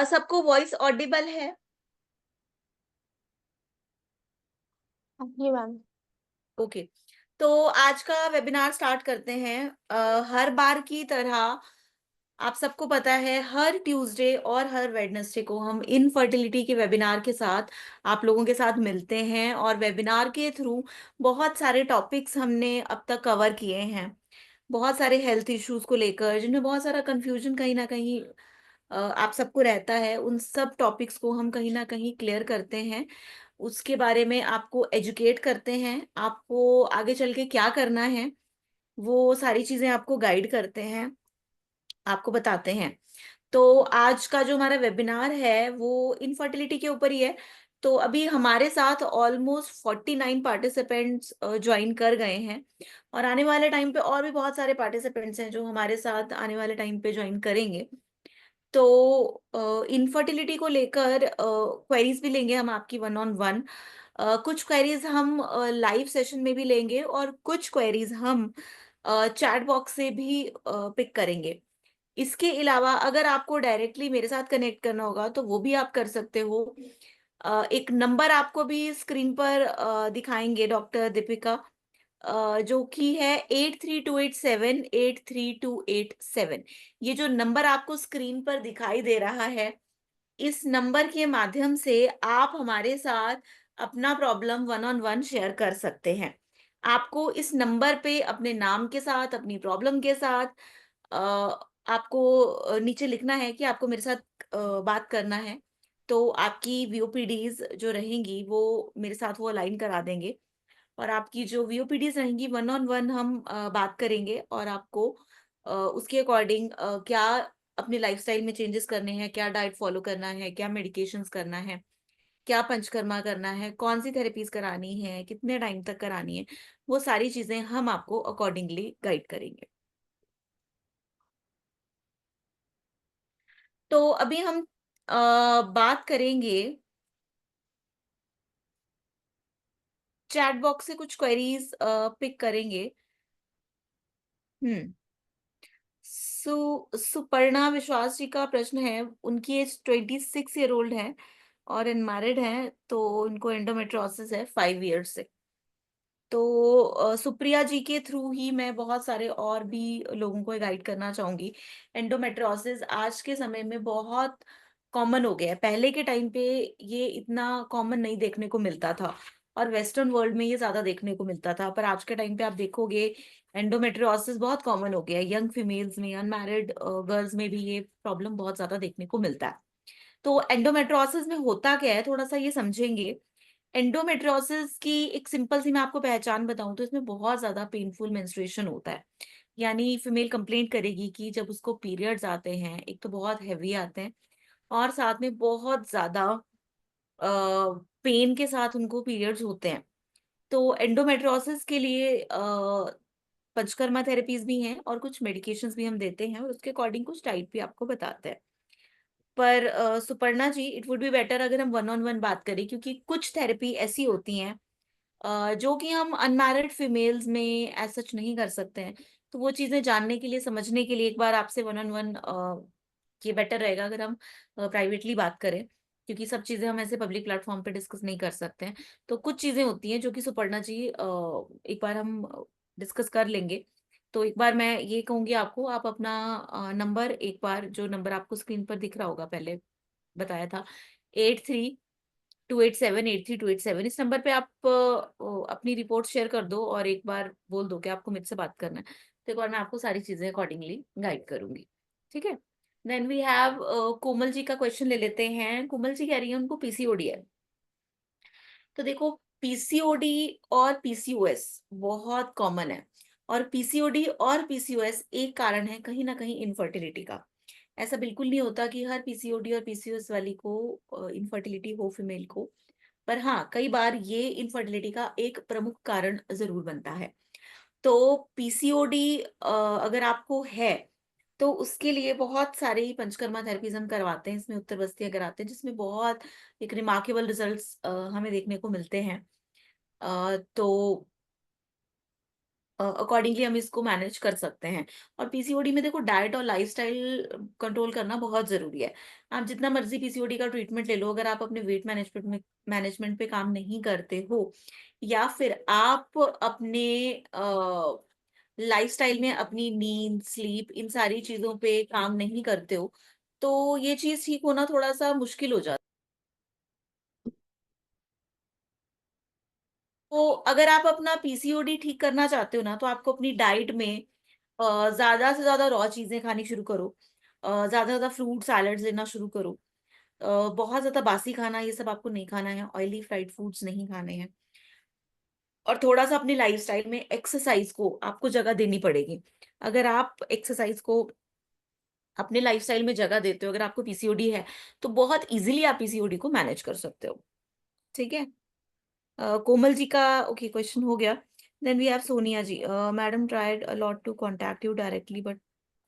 सबको voice Audible है? जी ma'am. Okay. तो आज का वेबिनार स्टार्ट करते हैं। हर बार की तरह आप सबको पता है हर ट्यूसडे और हर वेडनेसडे को हम इनफर्टिलिटी के वेबिनार के साथ आप लोगों के साथ मिलते हैं और वेबिनार के थ्रू बहुत सारे टॉपिक्स हमने अब तक कवर किए हैं। बहुत सारे हेल्थ इश्यूज को लेकर जिनमें बहुत सारा कंफ्यूजन कहीं ना कहीं आप सबको रहता है, उन सब टॉपिक्स को हम कहीं ना कहीं क्लियर करते हैं। उसके बारे में आपको एजुकेट करते हैं, आपको आगे चल के क्या करना है वो सारी चीजें आपको गाइड करते हैं, आपको बताते हैं। तो आज का जो हमारा वेबिनार है वो इनफर्टिलिटी के ऊपर ही है। तो अभी हमारे साथ ऑलमोस्ट 49 पार्टिसिपेंट्स ज्वाइन कर गए हैं और आने वाले टाइम पे और भी बहुत सारे पार्टिसिपेंट्स हैं जो हमारे साथ आने वाले टाइम पे ज्वाइन करेंगे। तो इनफर्टिलिटी को लेकर क्वेरीज भी लेंगे हम आपकी वन ऑन वन। कुछ क्वेरीज हम लाइव सेशन में भी लेंगे और कुछ क्वेरीज हम चैट बॉक्स से भी पिक करेंगे। इसके अलावा अगर आपको डायरेक्टली मेरे साथ कनेक्ट करना होगा तो वो भी आप कर सकते हो। एक नंबर आपको भी स्क्रीन पर दिखाएंगे डॉक्टर दीपिका, जो कि है 8328783287। ये जो नंबर आपको स्क्रीन पर दिखाई दे रहा है, इस नंबर के माध्यम से आप हमारे साथ अपना problem one on one share कर सकते हैं। आपको इस नंबर पे अपने नाम के साथ अपनी प्रॉब्लम के साथ अ, आपको नीचे लिखना है कि आपको मेरे साथ बात करना है। तो आपकी वीओपीडीज जो रहेंगी वो मेरे साथ वो अलाइन करा देंगे और आपकी जो वीओपीडीज रहेंगी वन ऑन वन हम बात करेंगे और आपको उसके अकॉर्डिंग क्या अपनी लाइफस्टाइल में चेंजेस करने हैं, क्या डाइट फॉलो करना है, क्या मेडिकेशंस करना है, क्या पंचकर्मा करना है, कौन सी थेरेपीज करानी है, कितने टाइम तक करानी है, वो सारी चीजें हम आपको अकॉर्डिंगली गाइड करेंगे। तो अभी हम बात करेंगे, चैट बॉक्स से कुछ क्वेरीज पिक करेंगे। हम्म। सुपर्णा विश्वास जी का प्रश्न है, उनकी एज 26 ईयर ओल्ड है और अनमैरिड है, तो उनको एंडोमेट्रियोसिस है 5 ईयर से। तो सुप्रिया जी के थ्रू ही मैं बहुत सारे और भी लोगों को गाइड करना चाहूंगी। एंडोमेट्रियोसिस आज के समय में बहुत कॉमन हो गया है, पहले के टाइम पे ये इतना कॉमन नहीं देखने को मिलता था और वेस्टर्न वर्ल्ड में ये ज्यादा देखने को मिलता था, पर आज के टाइम पे आप देखोगे एंडोमेट्रियोसिस बहुत कॉमन हो गया है। यंग फीमेल्स में, अनमैरिड गर्ल्स में भी ये प्रॉब्लम बहुत ज्यादा देखने को मिलता है। तो एंडोमेट्रियोसिस में होता क्या है थोड़ा सा ये समझेंगे। एंडोमेट्रियोसिस की एक सिंपल सी मैं आपको पहचान बताऊं तो इसमें बहुत ज्यादा पेनफुल मेंस्ट्रुएशन होता है। यानी फीमेल कंप्लेंट करेगी कि जब उसको पीरियड्स आते हैं, एक तो बहुत हैवी आते हैं और साथ में बहुत ज्यादा पेन के साथ उनको पीरियड्स होते हैं। तो एंडोमेट्रियोसिस के लिए पंचकर्मा थेरेपीज भी हैं और कुछ मेडिकेशंस भी हम देते हैं और उसके अकॉर्डिंग कुछ डाइट भी आपको बताते हैं। पर सुपर्णा जी, इट वुड बी बेटर अगर हम वन ऑन वन बात करें, क्योंकि कुछ थेरेपी ऐसी होती हैं जो कि हम अनमैरिड फीमेल्स में एज सच नहीं कर सकते हैं। तो वो चीजें जानने के लिए, समझने के लिए एक बार आपसे वन ऑन वन ये बेटर रहेगा अगर हम प्राइवेटली बात करें, क्योंकि सब चीजें हम ऐसे पब्लिक प्लेटफॉर्म पे डिस्कस नहीं कर सकते हैं। तो कुछ चीजें होती हैं जो कि सुपर्णा जी एक बार हम डिस्कस कर लेंगे। तो एक बार मैं ये कहूंगी आपको, आप अपना नंबर, एक बार जो नंबर आपको स्क्रीन पर दिख रहा होगा, पहले बताया था 8328783287, इस नंबर पे आप अपनी रिपोर्ट शेयर कर दो और एक बार बोल दो कि आपको मुझसे बात करना है। तो एक बार मैं आपको सारी चीजें अकॉर्डिंगली गाइड करूंगी। ठीक है। Then we have Komal ji का क्वेश्चन ले लेते हैं। कोमल जी कह रही है उनको पीसीओडी है। तो देखो, पीसीओडी और पीसीओएस बहुत कॉमन है और पीसीओडी और पीसीओएस एक कारण है कहीं ना कहीं इनफर्टिलिटी का। ऐसा बिल्कुल नहीं होता कि हर पीसीओडी और पीसीओएस वाली को इनफर्टिलिटी हो फीमेल को, पर हाँ कई बार ये इनफर्टिलिटी का एक प्रमुख कारण जरूर बनता है। तो पीसीओडी अगर आपको है तो उसके लिए बहुत सारे पंचकर्मा थेरेपीज हम करवाते हैं, इसमें उत्तर बस्तियां कराते हैं, जिसमें बहुत एक रिमार्केबल रिजल्ट्स हमें देखने को मिलते हैं। तो अकॉर्डिंगली हम इसको मैनेज कर सकते हैं। और पीसीओडी में देखो डाइट और लाइफस्टाइल कंट्रोल करना बहुत जरूरी है। आप जितना मर्जी पीसीओडी का ट्रीटमेंट ले लो, अगर आप अपने वेट मैनेजमेंट पे काम नहीं करते हो, या फिर आप अपने लाइफस्टाइल में अपनी नींद, स्लीप, इन सारी चीजों पे काम नहीं करते हो, तो ये चीज ठीक होना थोड़ा सा मुश्किल हो जाता है। तो अगर आप अपना पीसीओडी ठीक करना चाहते हो ना, तो आपको अपनी डाइट में ज्यादा से ज्यादा रॉ चीजें खानी शुरू करो। ज्यादा से ज्यादा फ्रूट सैलड्स लेना शुरू करो। बहुत ज्यादा बासी खाना, ये सब आपको नहीं खाना है। ऑयली फ्राइड फूड्स नहीं खाने हैं। और थोड़ा सा अपनी लाइफस्टाइल में एक्सरसाइज को आपको जगह देनी पड़ेगी। अगर आप एक्सरसाइज को अपने लाइफस्टाइल में जगह देते हो, अगर आपको पीसीओडी है, तो बहुत इजीली आप पीसीओडी को मैनेज कर सकते हो। ठीक है। कोमल जी का ओके क्वेश्चन हो गया। Then we have Sonia ji. Madam tried a lot to contact you directly but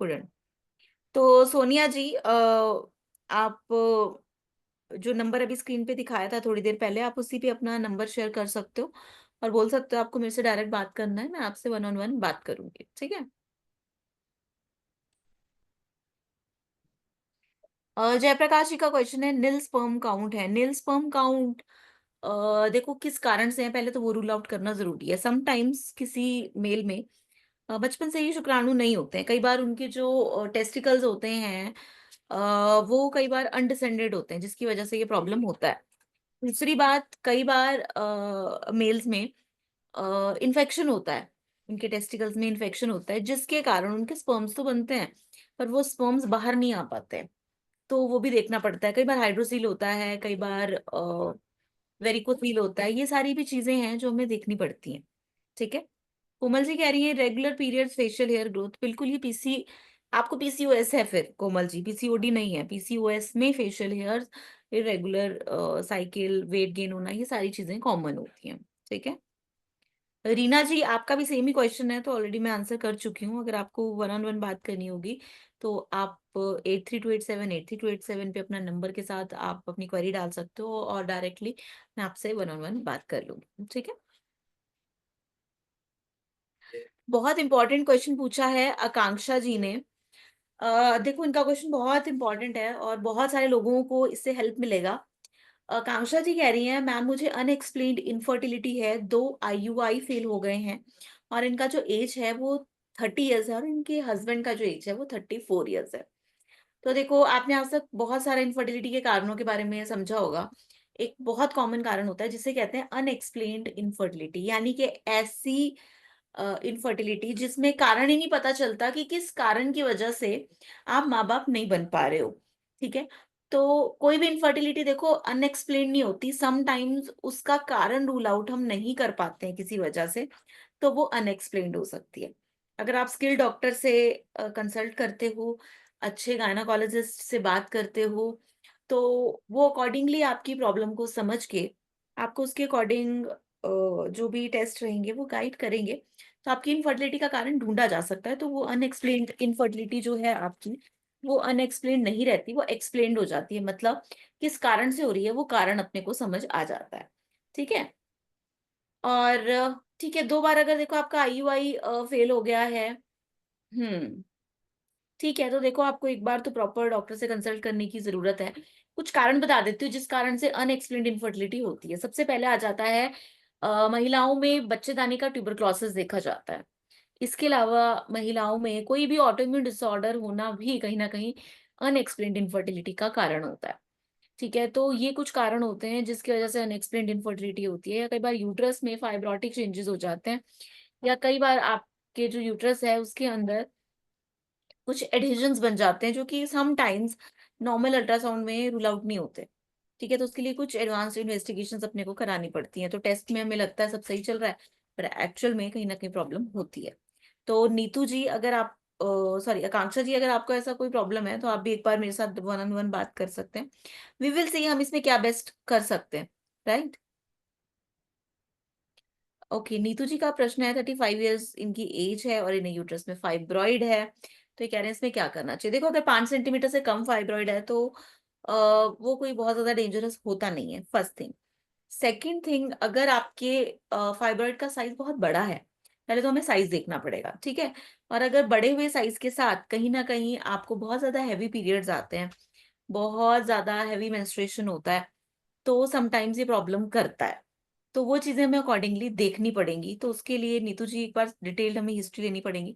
couldn't। तो सोनिया जी, आप जो नंबर अभी स्क्रीन पे दिखाया था थोड़ी देर पहले, आप उसी पे अपना नंबर शेयर कर सकते हो और बोल सकते हो आपको मेरे से डायरेक्ट बात करना है, मैं आपसे वन ऑन वन बात करूंगी। ठीक है। जयप्रकाश जी का क्वेश्चन है, नील स्पर्म काउंट है। नील स्पर्म काउंट देखो किस कारण से है, पहले तो वो रूल आउट करना जरूरी है। समटाइम्स किसी मेल में बचपन से ही शुक्राणु नहीं होते हैं। कई बार उनके जो टेस्टिकल्स होते हैं वो कई बार अनडिसेंडेड होते हैं, जिसकी वजह से ये प्रॉब्लम होता है। दूसरी बात, कई बार मेल्स में इन्फेक्शन होता है। उनके टेस्टिकल्स में इन्फेक्शन होता है, जिसके कारण उनके स्पर्म्स तो बनते हैं, पर वो स्पर्म्स बाहर नहीं आ पाते। तो वो भी देखना पड़ता है। कई बार हाइड्रोसील होता है, कई बार वेरिकोसील होता है। ये सारी भी चीजें हैं जो हमें देखनी पड़ती हैं। ठीक है। कोमल जी कह रही है regular periods, facial hair growth. बिल्कुल, ये पीसी आपको पीसीओएस है फिर कोमल जी, पीसीओडी नहीं है। पीसीओएस में facial hairs, irregular cycle, weight gain होना, ये सारी चीजें कॉमन होती हैं। ठीक है। रीना जी, आपका भी सेम ही क्वेश्चन है, तो ऑलरेडी मैं आंसर कर चुकी हूँ। अगर आपको वन ऑन वन बात करनी होगी, तो आप 8328783287 पे अपना नंबर के साथ आप अपनी क्वेरी डाल सकते हो, और डायरेक्टली मैं आपसे वन ऑन वन बात कर लूंगी। ठीक है। बहुत इंपॉर्टेंट क्वेश्चन पूछा है आकांक्षा जी ने। देखो इनका क्वेश्चन बहुत इंपॉर्टेंट है और बहुत सारे लोगों को इससे हेल्प मिलेगा। आकांक्षा जी कह रही हैं, मैम मुझे अनएक्सप्लेन्ड इनफर्टिलिटी है, 2 IUI फेल हो गए हैं, और इनका जो एज है वो 30 ईयर्स है, और इनके हस्बैंड का जो एज है वो 34 ईयर्स है। तो देखो, आपने आज तक बहुत सारे इनफर्टिलिटी के कारणों के बारे में समझा होगा। एक बहुत कॉमन कारण होता है जिसे कहते हैं अनएक्सप्लेन्ड इनफर्टिलिटी, यानी कि ऐसी इनफर्टिलिटी जिसमें कारण ही नहीं पता चलता कि किस कारण की वजह से आप माँ बाप नहीं बन पा रहे हो। ठीक है। तो कोई भी इनफर्टिलिटी देखो अनएक्सप्लेन नहीं होती, समटाइम्स उसका कारण रूल आउट हम नहीं कर पाते हैं किसी वजह से, तो वो अनएक्सप्लेन्ड हो सकती है। अगर आप स्किल डॉक्टर से कंसल्ट करते हो, अच्छे गायनाकोलॉजिस्ट से बात करते हो, तो वो अकॉर्डिंगली आपकी प्रॉब्लम को समझ के आपको उसके अकॉर्डिंग जो भी टेस्ट रहेंगे वो गाइड करेंगे, तो आपकी इनफर्टिलिटी का कारण ढूंढा जा सकता है। तो वो अनएक्सप्लेन्ड इनफर्टिलिटी जो है आपकी, वो अनएक्सप्लेन्ड नहीं रहती, वो एक्सप्लेन्ड हो जाती है। मतलब किस कारण से हो रही है, वो कारण अपने को समझ आ जाता है। ठीक है। और ठीक है, 2 बार अगर देखो आपका IUI फेल हो गया है। हम्म। ठीक है, तो देखो आपको एक बार तो प्रॉपर डॉक्टर से कंसल्ट करने की जरूरत है। कुछ कारण बता देती हूँ जिस कारण से अनएक्सप्लेन्ड इनफर्टिलिटी होती है। सबसे पहले आ जाता है महिलाओं में बच्चेदानी का ट्यूबरक्लोसिस देखा जाता है। इसके अलावा महिलाओं में कोई भी ऑटोइम्यून डिसऑर्डर होना भी कहीं ना कहीं अनएक्सप्लेन्ड इनफर्टिलिटी का कारण होता है। ठीक है। तो ये कुछ कारण होते हैं जिसकी वजह से अनएक्सप्लेन्ड इनफर्टिलिटी होती है। या कई बार यूट्रस में फाइब्रोटिक चेंजेस हो जाते हैं, या कई बार आपके जो यूट्रस है उसके अंदर कुछ एडहेजन्स बन जाते हैं, जो कि सम टाइम्स नॉर्मल अल्ट्रासाउंड में रूल आउट नहीं होते। ठीक है। तो उसके लिए कुछ एडवांस्ड इन्वेस्टिगेशंस अपने को करानी पड़ती हैं। तो टेस्ट में हमें लगता है सब सही चल रहा है, पर एक्चुअल में कहीं ना कहीं प्रॉब्लम होती है। तो नीतू जी, अगर आप सॉरी आकांक्षा जी, अगर आपको ऐसा कोई प्रॉब्लम है, तो आप भी एक बार मेरे साथ वन ऑन वन बात कर सकते हैं। वी विल सी हम इसमें क्या बेस्ट कर सकते हैं। राइट। ओके, नीतू जी का प्रश्न है, 35 ईयर्स इनकी एज है और इन्हें यूट्रस में फाइब्रॉइड है। तो ये कह रहे हैं इसमें क्या करना चाहिए। देखो, अगर 5 सेंटीमीटर से कम फाइब्रॉइड है, तो वो कोई बहुत ज्यादा डेंजरस होता नहीं है, फर्स्ट थिंग। सेकंड थिंग, अगर आपके फाइब्रॉइड का साइज बहुत बड़ा है, पहले तो हमें साइज देखना पड़ेगा, ठीक है। और अगर बड़े हुए साइज के साथ कहीं ना कहीं आपको बहुत ज्यादा हैवी पीरियड्स आते हैं, बहुत ज्यादा हैवी मेंस्ट्रुएशन होता है, तो समटाइम्स ये प्रॉब्लम करता है। तो वो चीजें हमें अकॉर्डिंगली देखनी पड़ेंगी। तो उसके लिए नीतू जी एक बार डिटेल्ड हमें हिस्ट्री लेनी पड़ेगी।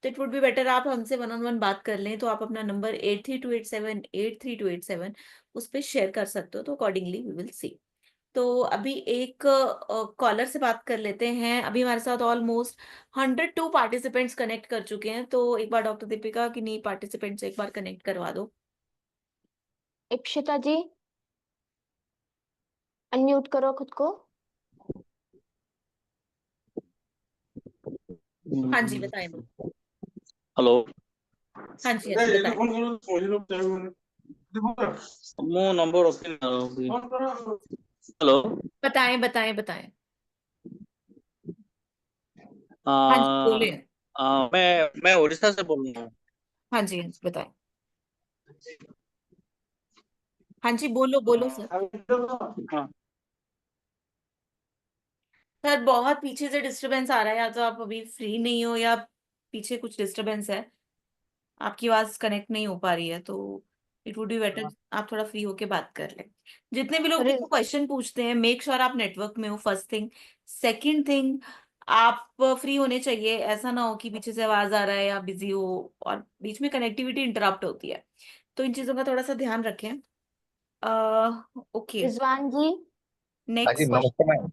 तो इट वुड बी बेटर आप हमसे वन ऑन वन बात कर लें। तो आप अपना नंबर 8328783287 उस पर शेयर कर सकते हो, तो अकॉर्डिंगली वी विल सी। तो अभी एक कॉलर से बात कर लेते हैं। अभी हमारे साथ ऑलमोस्ट 102 पार्टिसिपेंट्स कनेक्ट कर चुके हैं। तो एक बार डॉक्टर दीपिका की नी पार्टिसिपेंट से एक बार कनेक्ट करवा दो। इप्शिता जी, अनम्यूट करो खुद को। हाँ जी बताएं मैम। हेलो। हाँ जी हाँ जी बताएं। मो नंबर ओके हेलो। बताएं बताएं बताएं। हाँ जी आ, बोलिए। मैं उड़ीसा से बोल रहा हूँ। हाँ जी बताएं। हाँ जी बोलो बोलो सर। हाँ। सर बहुत पीछे से डिस्टरबेंस आ रहा है, या तो आप अभी फ्री नहीं हो या पीछे कुछ डिस्टरबेंस है, आपकी आवाज कनेक्ट नहीं हो पा रही है। तो इट वुड बी बेटर आप थोड़ा फ्री होके बात कर लें। जितने भी लोग रिज, देखो क्वेश्चन पूछते हैं, मेक श्योर आप नेटवर्क में हो, फर्स्ट थिंग। सेकंड थिंग, आप फ्री होने चाहिए। ऐसा ना हो कि पीछे से आवाज आ रहा है या बिजी हो और बीच में कनेक्टिविटी इंटरप्ट होती है। तो इन चीजों का थोड़ा सा ध्यान रखें। ओके। रिजवान जी। हाँ जी, नेक्स्ट क्वेश्चन। नमस्ते मैम।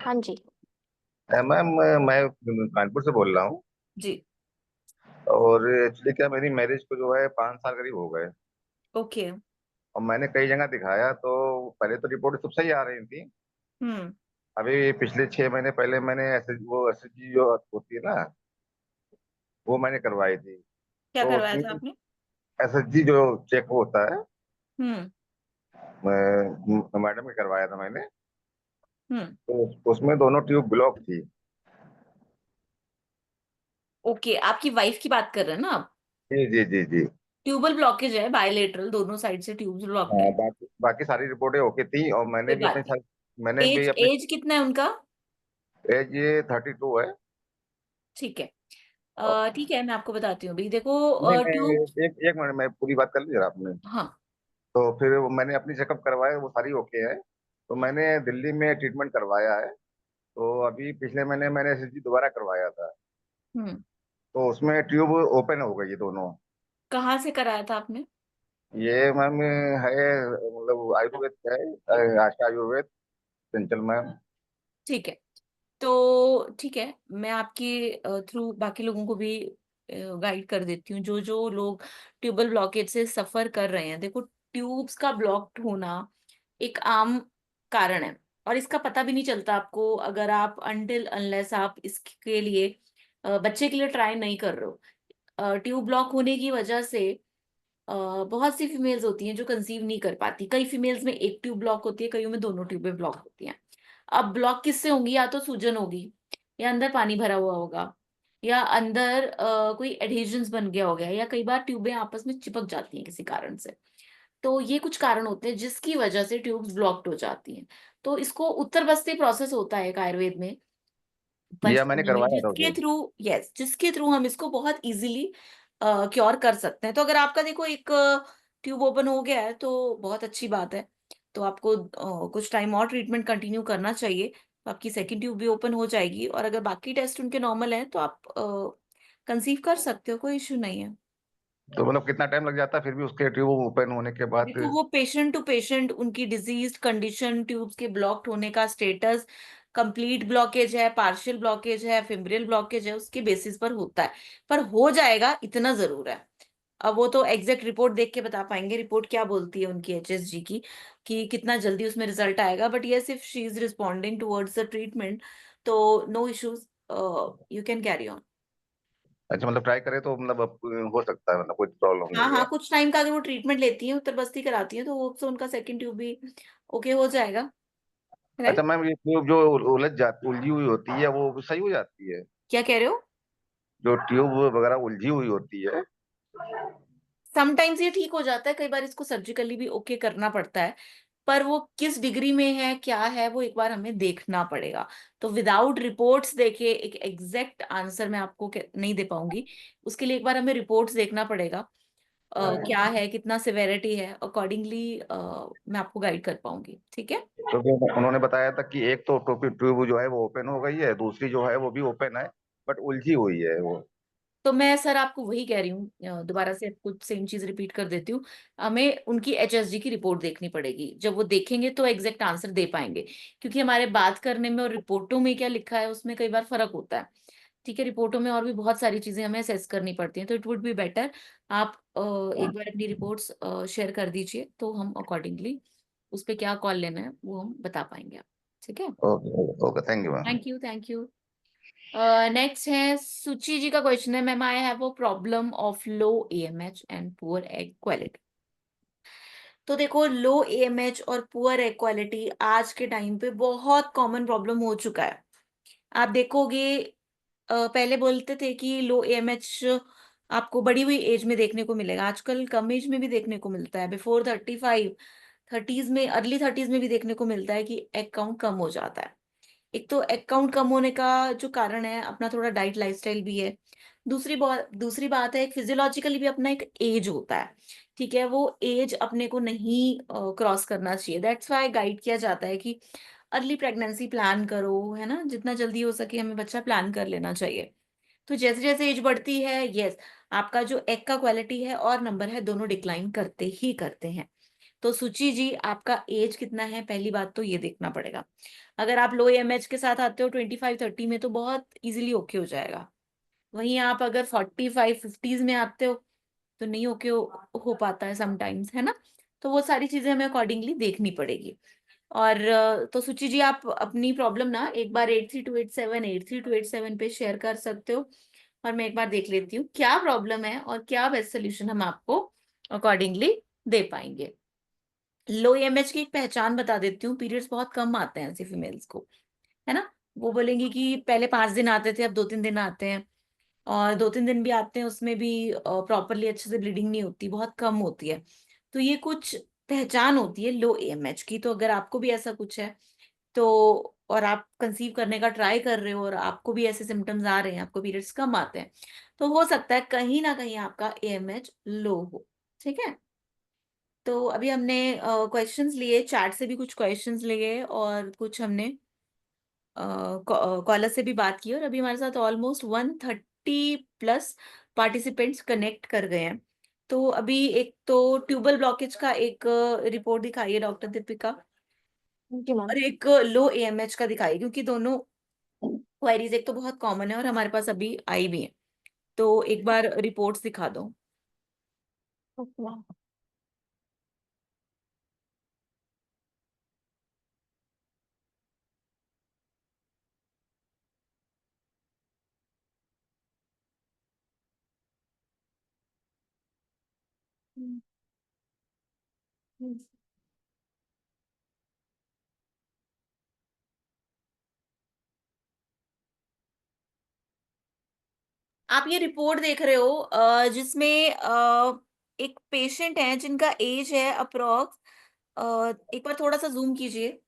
हाँ जी। मैम, मैं कानपुर से बोल रहा हूँ। जी। और एक्चुअली क्या, मेरी मैरिज को जो है 5 साल करीब हो गए। ओके। और मैंने कई जगह दिखाया, तो पहले तो रिपोर्ट सब सही आ रही थी। हम्म। अभी पिछले 6 महीने पहले मैंने वो एसएचजी जो होती है ना, वो मैंने करवाई थी। क्या तो करवाया उसमें था आपने? एसएचजी जो चेक होता है, हम्म। मैडम के करवाया था मैंने। हम्म। तो उसमें दोनों ट्यूब ब्लॉक थी। ओके, आपकी वाइफ की बात कर रहे हैं ना आप? जी जी जी जी। ट्यूबल ब्लॉकेज है, बायलेटरल, दोनों साइड से ट्यूब्स ब्लॉक्ड हाँ, हैं। बाकी बाकी सारी रिपोर्टें ओके थी। और कोई बात नहीं। मैंने भी एज अपने एज कितना है उनका? एज ये 32 है। ठीक है। और ठीक है, मैं आपको बताती हूँ। अभी नहीं, देखो मैं ट्यूब। एक एक मिनट में पूरी बात कर ली जरा आपने। हाँ। तो फिर मैंने अपनी चेकअप करवाए, वो सारी ओके है। तो मैंने दिल्ली में ट्रीटमेंट करवाया है। तो अभी पिछले महीने मैंने एसएसजी दोबारा करवाया था। हम्म। तो उसमें ट्यूब ओपन हो गई ये दोनों। कहाँ से कराया था आपने? ये मैम है, मतलब आयुर्वेद का है, आशा आयुर्वेद, चंचल मैम। ठीक है। तो ठीक है, मैं आपके थ्रू बाकी लोगों को भी गाइड कर देती हूँ। जो जो लोग ट्यूबल ब्लॉकेज से सफर कर रहे हैं, देखो ट्यूब्स का ब्लॉक्ड होना एक आम कारण है। और इसका पता भी नहीं चलता आपको, अगर आप अनटिल अनलेस आप इसके लिए बच्चे के लिए ट्राई नहीं कर रहे हो। ट्यूब ब्लॉक होने की वजह से बहुत सी फीमेल्स होती हैं जो कंसीव नहीं कर पाती। कई फीमेल्स में एक ट्यूब ब्लॉक होती है, कईयों में दोनों ट्यूबें ब्लॉक होती हैं। अब ब्लॉक किससे होंगी? या तो सूजन होगी, या अंदर पानी भरा हुआ होगा, या अंदर कोई एडहेजन्स बन गया होगा, या कई बार ट्यूबें आपस में चिपक जाती हैं किसी कारण से। तो ये कुछ कारण होते हैं जिसकी वजह से ट्यूब्स ब्लॉक्ड हो जाती हैं। तो इसको उत्तर बस्ती प्रोसेस होता है एक आयुर्वेद में, ये मैंने पंचकर्मा में, करवाया था जिसके उसे। थ्रू, यस, जिसके थ्रू हम इसको बहुत इजीली क्योर कर सकते हैं। तो अगर आपका देखो एक ट्यूब ओपन हो गया है तो बहुत अच्छी बात है। तो आपको कुछ टाइम और ट्रीटमेंट कंटिन्यू करना चाहिए, तो आपकी सेकंड ट्यूब भी ओपन हो जाएगी। और अगर बाकी टेस्ट उनके नॉर्मल हैं तो आप कंसीव कर सकते हो, कोई इश्यू नहीं है। तो मतलब कितना टाइम लग जाता है फिर भी उसके ट्यूब ओपन होने के बाद? देखो वो पेशेंट टू पेशेंट, उनकी डिजीज कंडीशन, ट्यूब्स के ब्लॉक्ड होने का स्टेटस, कंप्लीट ब्लॉकेज है, पार्शियल ब्लॉकेज है, फिब्रिल ब्लॉकेज है, उसके बेसिस पर होता है। पर हो जाएगा, इतना जरूर है। अब वो तो एग्जैक्ट रिपोर्ट देख के बता पाएंगे, रिपोर्ट क्या बोलती है उनकी एचएसजी की, कि कितना जल्दी उसमें रिजल्ट आएगा। But yes, if she is responding towards the treatment, तो no issues, you can carry on. अच्छा, मतलब ट्राई करें तो मतलब अब हो सकता है, मतलब कोई प्रॉब्लम हाँ नहीं हाँ, है। कुछ टाइम का अगर वो ट्रीटमेंट लेती है, उत्तर बस्ती कराती है, तो वो तो उनका सेकंड ट्यूब भी ओके हो जाएगा। अच्छा राइट? मैम, ये ट्यूब जो उलझी हुई होती है वो सही हो जाती है? क्या कह रहे हो? जो ट्यूब वगैरह उलझी हुई होती है। समटाइम्स ये ठीक हो जाता है, कई बार इसको सर्जिकली भी ओके करना पड़ता है। पर वो किस डिग्री में है क्या है वो एक बार हमें देखना पड़ेगा। तो विदाउट रिपोर्ट्स देखे एक एग्जैक्ट आंसर मैं आपको नहीं दे पाऊंगी। उसके लिए एक बार हमें रिपोर्ट्स देखना पड़ेगा, क्या है, कितना सिवेरिटी है, अकॉर्डिंगली मैं आपको गाइड कर पाऊंगी। ठीक है। तो फिर उन्होंने बताया था कि एक तो टोपी ट्यूब जो है वो ओपन हो गई है, दूसरी जो है वो भी ओपन है, बट उलझी हुई है वो। तो मैं सर आपको वही कह रही हूँ, दोबारा से कुछ सेम चीज रिपीट कर देती हूँ। हमें उनकी एचएसजी की रिपोर्ट देखनी पड़ेगी, जब वो देखेंगे तो एग्जैक्ट आंसर दे पाएंगे। क्योंकि हमारे बात करने में और रिपोर्टों में क्या लिखा है उसमें कई बार फर्क होता है। ठीक है, रिपोर्टों में और भी बहुत सारी चीजें हमें असेस करनी पड़ती हैं, तो इट वुड बी बेटर आप एक बार अपनी रिपोर्ट्स शेयर कर दीजिए, तो हम अकॉर्डिंगली उस पर क्या कॉल लेना है वो हम बता पाएंगे आप। ठीक है। Okay okay, thank you ma'am. Thank you, thank you. Next है सुचि जी का क्वेश्चन है, ma'am I have a problem of low AMH and poor egg quality. तो देखो, लो एएमएच और पुअर एग क्वालिटी आज के टाइम पे बहुत कॉमन प्रॉब्लम हो चुका है। आप देखोगे, पहले बोलते थे कि लो एएमएच आपको बढ़ी हुई एज में देखने को मिलेगा, आजकल कम एज में भी देखने को मिलता है, बिफोर 35, थर्टीज में, अर्ली थर्टीज में भी देखने को मिलता है कि एग काउंट कम हो जाता है। एक तो अकाउंट कम होने का जो कारण है अपना थोड़ा डाइट लाइफस्टाइल भी है। दूसरी बात है, एक फिजियोलॉजिकली भी अपना एक एज होता है। ठीक है, वो एज अपने को नहीं क्रॉस करना चाहिए। दैट्स वाई गाइड किया जाता है कि अर्ली प्रेगनेंसी प्लान करो, है ना, जितना जल्दी हो सके हमें बच्चा प्लान कर लेना चाहिए। तो जैसे जैसे एज बढ़ती है, यस, आपका जो एग का क्वालिटी है और नंबर है दोनों डिक्लाइन करते ही करते हैं। तो सुचि जी, आपका एज कितना है, पहली बात तो ये देखना पड़ेगा। अगर आप लो एमएच के साथ आते हो 25-30 में तो बहुत इजीली ओके हो जाएगा। वहीं आप अगर 45-50s में आते हो तो नहीं ओके हो पाता है समटाइम्स, है ना। तो वो सारी चीजें हमें अकॉर्डिंगली देखनी पड़ेगी। और तो सुचि जी, आप अपनी प्रॉब्लम ना एक बार 8328783287 पे शेयर कर सकते हो, और मैं एक बार देख लेती हूँ क्या प्रॉब्लम है और क्या बेस्ट सोल्यूशन हम आपको अकॉर्डिंगली दे पाएंगे। लो एमएच की एक पहचान बता देती हूँ, पीरियड्स बहुत कम आते हैं ऐसे फीमेल्स को, है ना। वो बोलेंगे कि पहले 5 दिन आते थे, अब 2-3 दिन आते हैं, और 2-3 दिन भी आते हैं उसमें भी प्रॉपरली अच्छे से ब्लीडिंग नहीं होती, बहुत कम होती है। तो ये कुछ पहचान होती है लो एएमएच की। तो अगर आपको भी ऐसा कुछ है तो, और आप कंसीव करने का ट्राई कर रहे हो और आपको भी ऐसे सिम्टम्स आ रहे हैं, आपको पीरियड्स कम आते हैं, तो हो सकता है कहीं ना कहीं आपका एएमएच लो हो। ठीक है। तो अभी हमने क्वेश्चंस लिए, चैट से भी कुछ क्वेश्चंस लिए और कुछ हमने कॉलर से भी बात की, और अभी हमारे साथ ऑलमोस्ट 130+ पार्टिसिपेंट्स कनेक्ट कर गए हैं। तो अभी एक तो ट्यूबल ब्लॉकेज का एक रिपोर्ट दिखाई है डॉक्टर दीपिका, जी मैम। और एक लो एएमएच का दिखाई, क्योंकि दोनों क्वेरीज एक तो बहुत कॉमन है और हमारे पास अभी आई भी है। तो एक बार रिपोर्ट्स दिखा दो। Okay ma'am. हम्म, हम्म। आप ये रिपोर्ट देख रहे हो जिसमें एक पेशेंट है जिनका एज है अप्रोक्स, एक बार थोड़ा सा जूम कीजिए,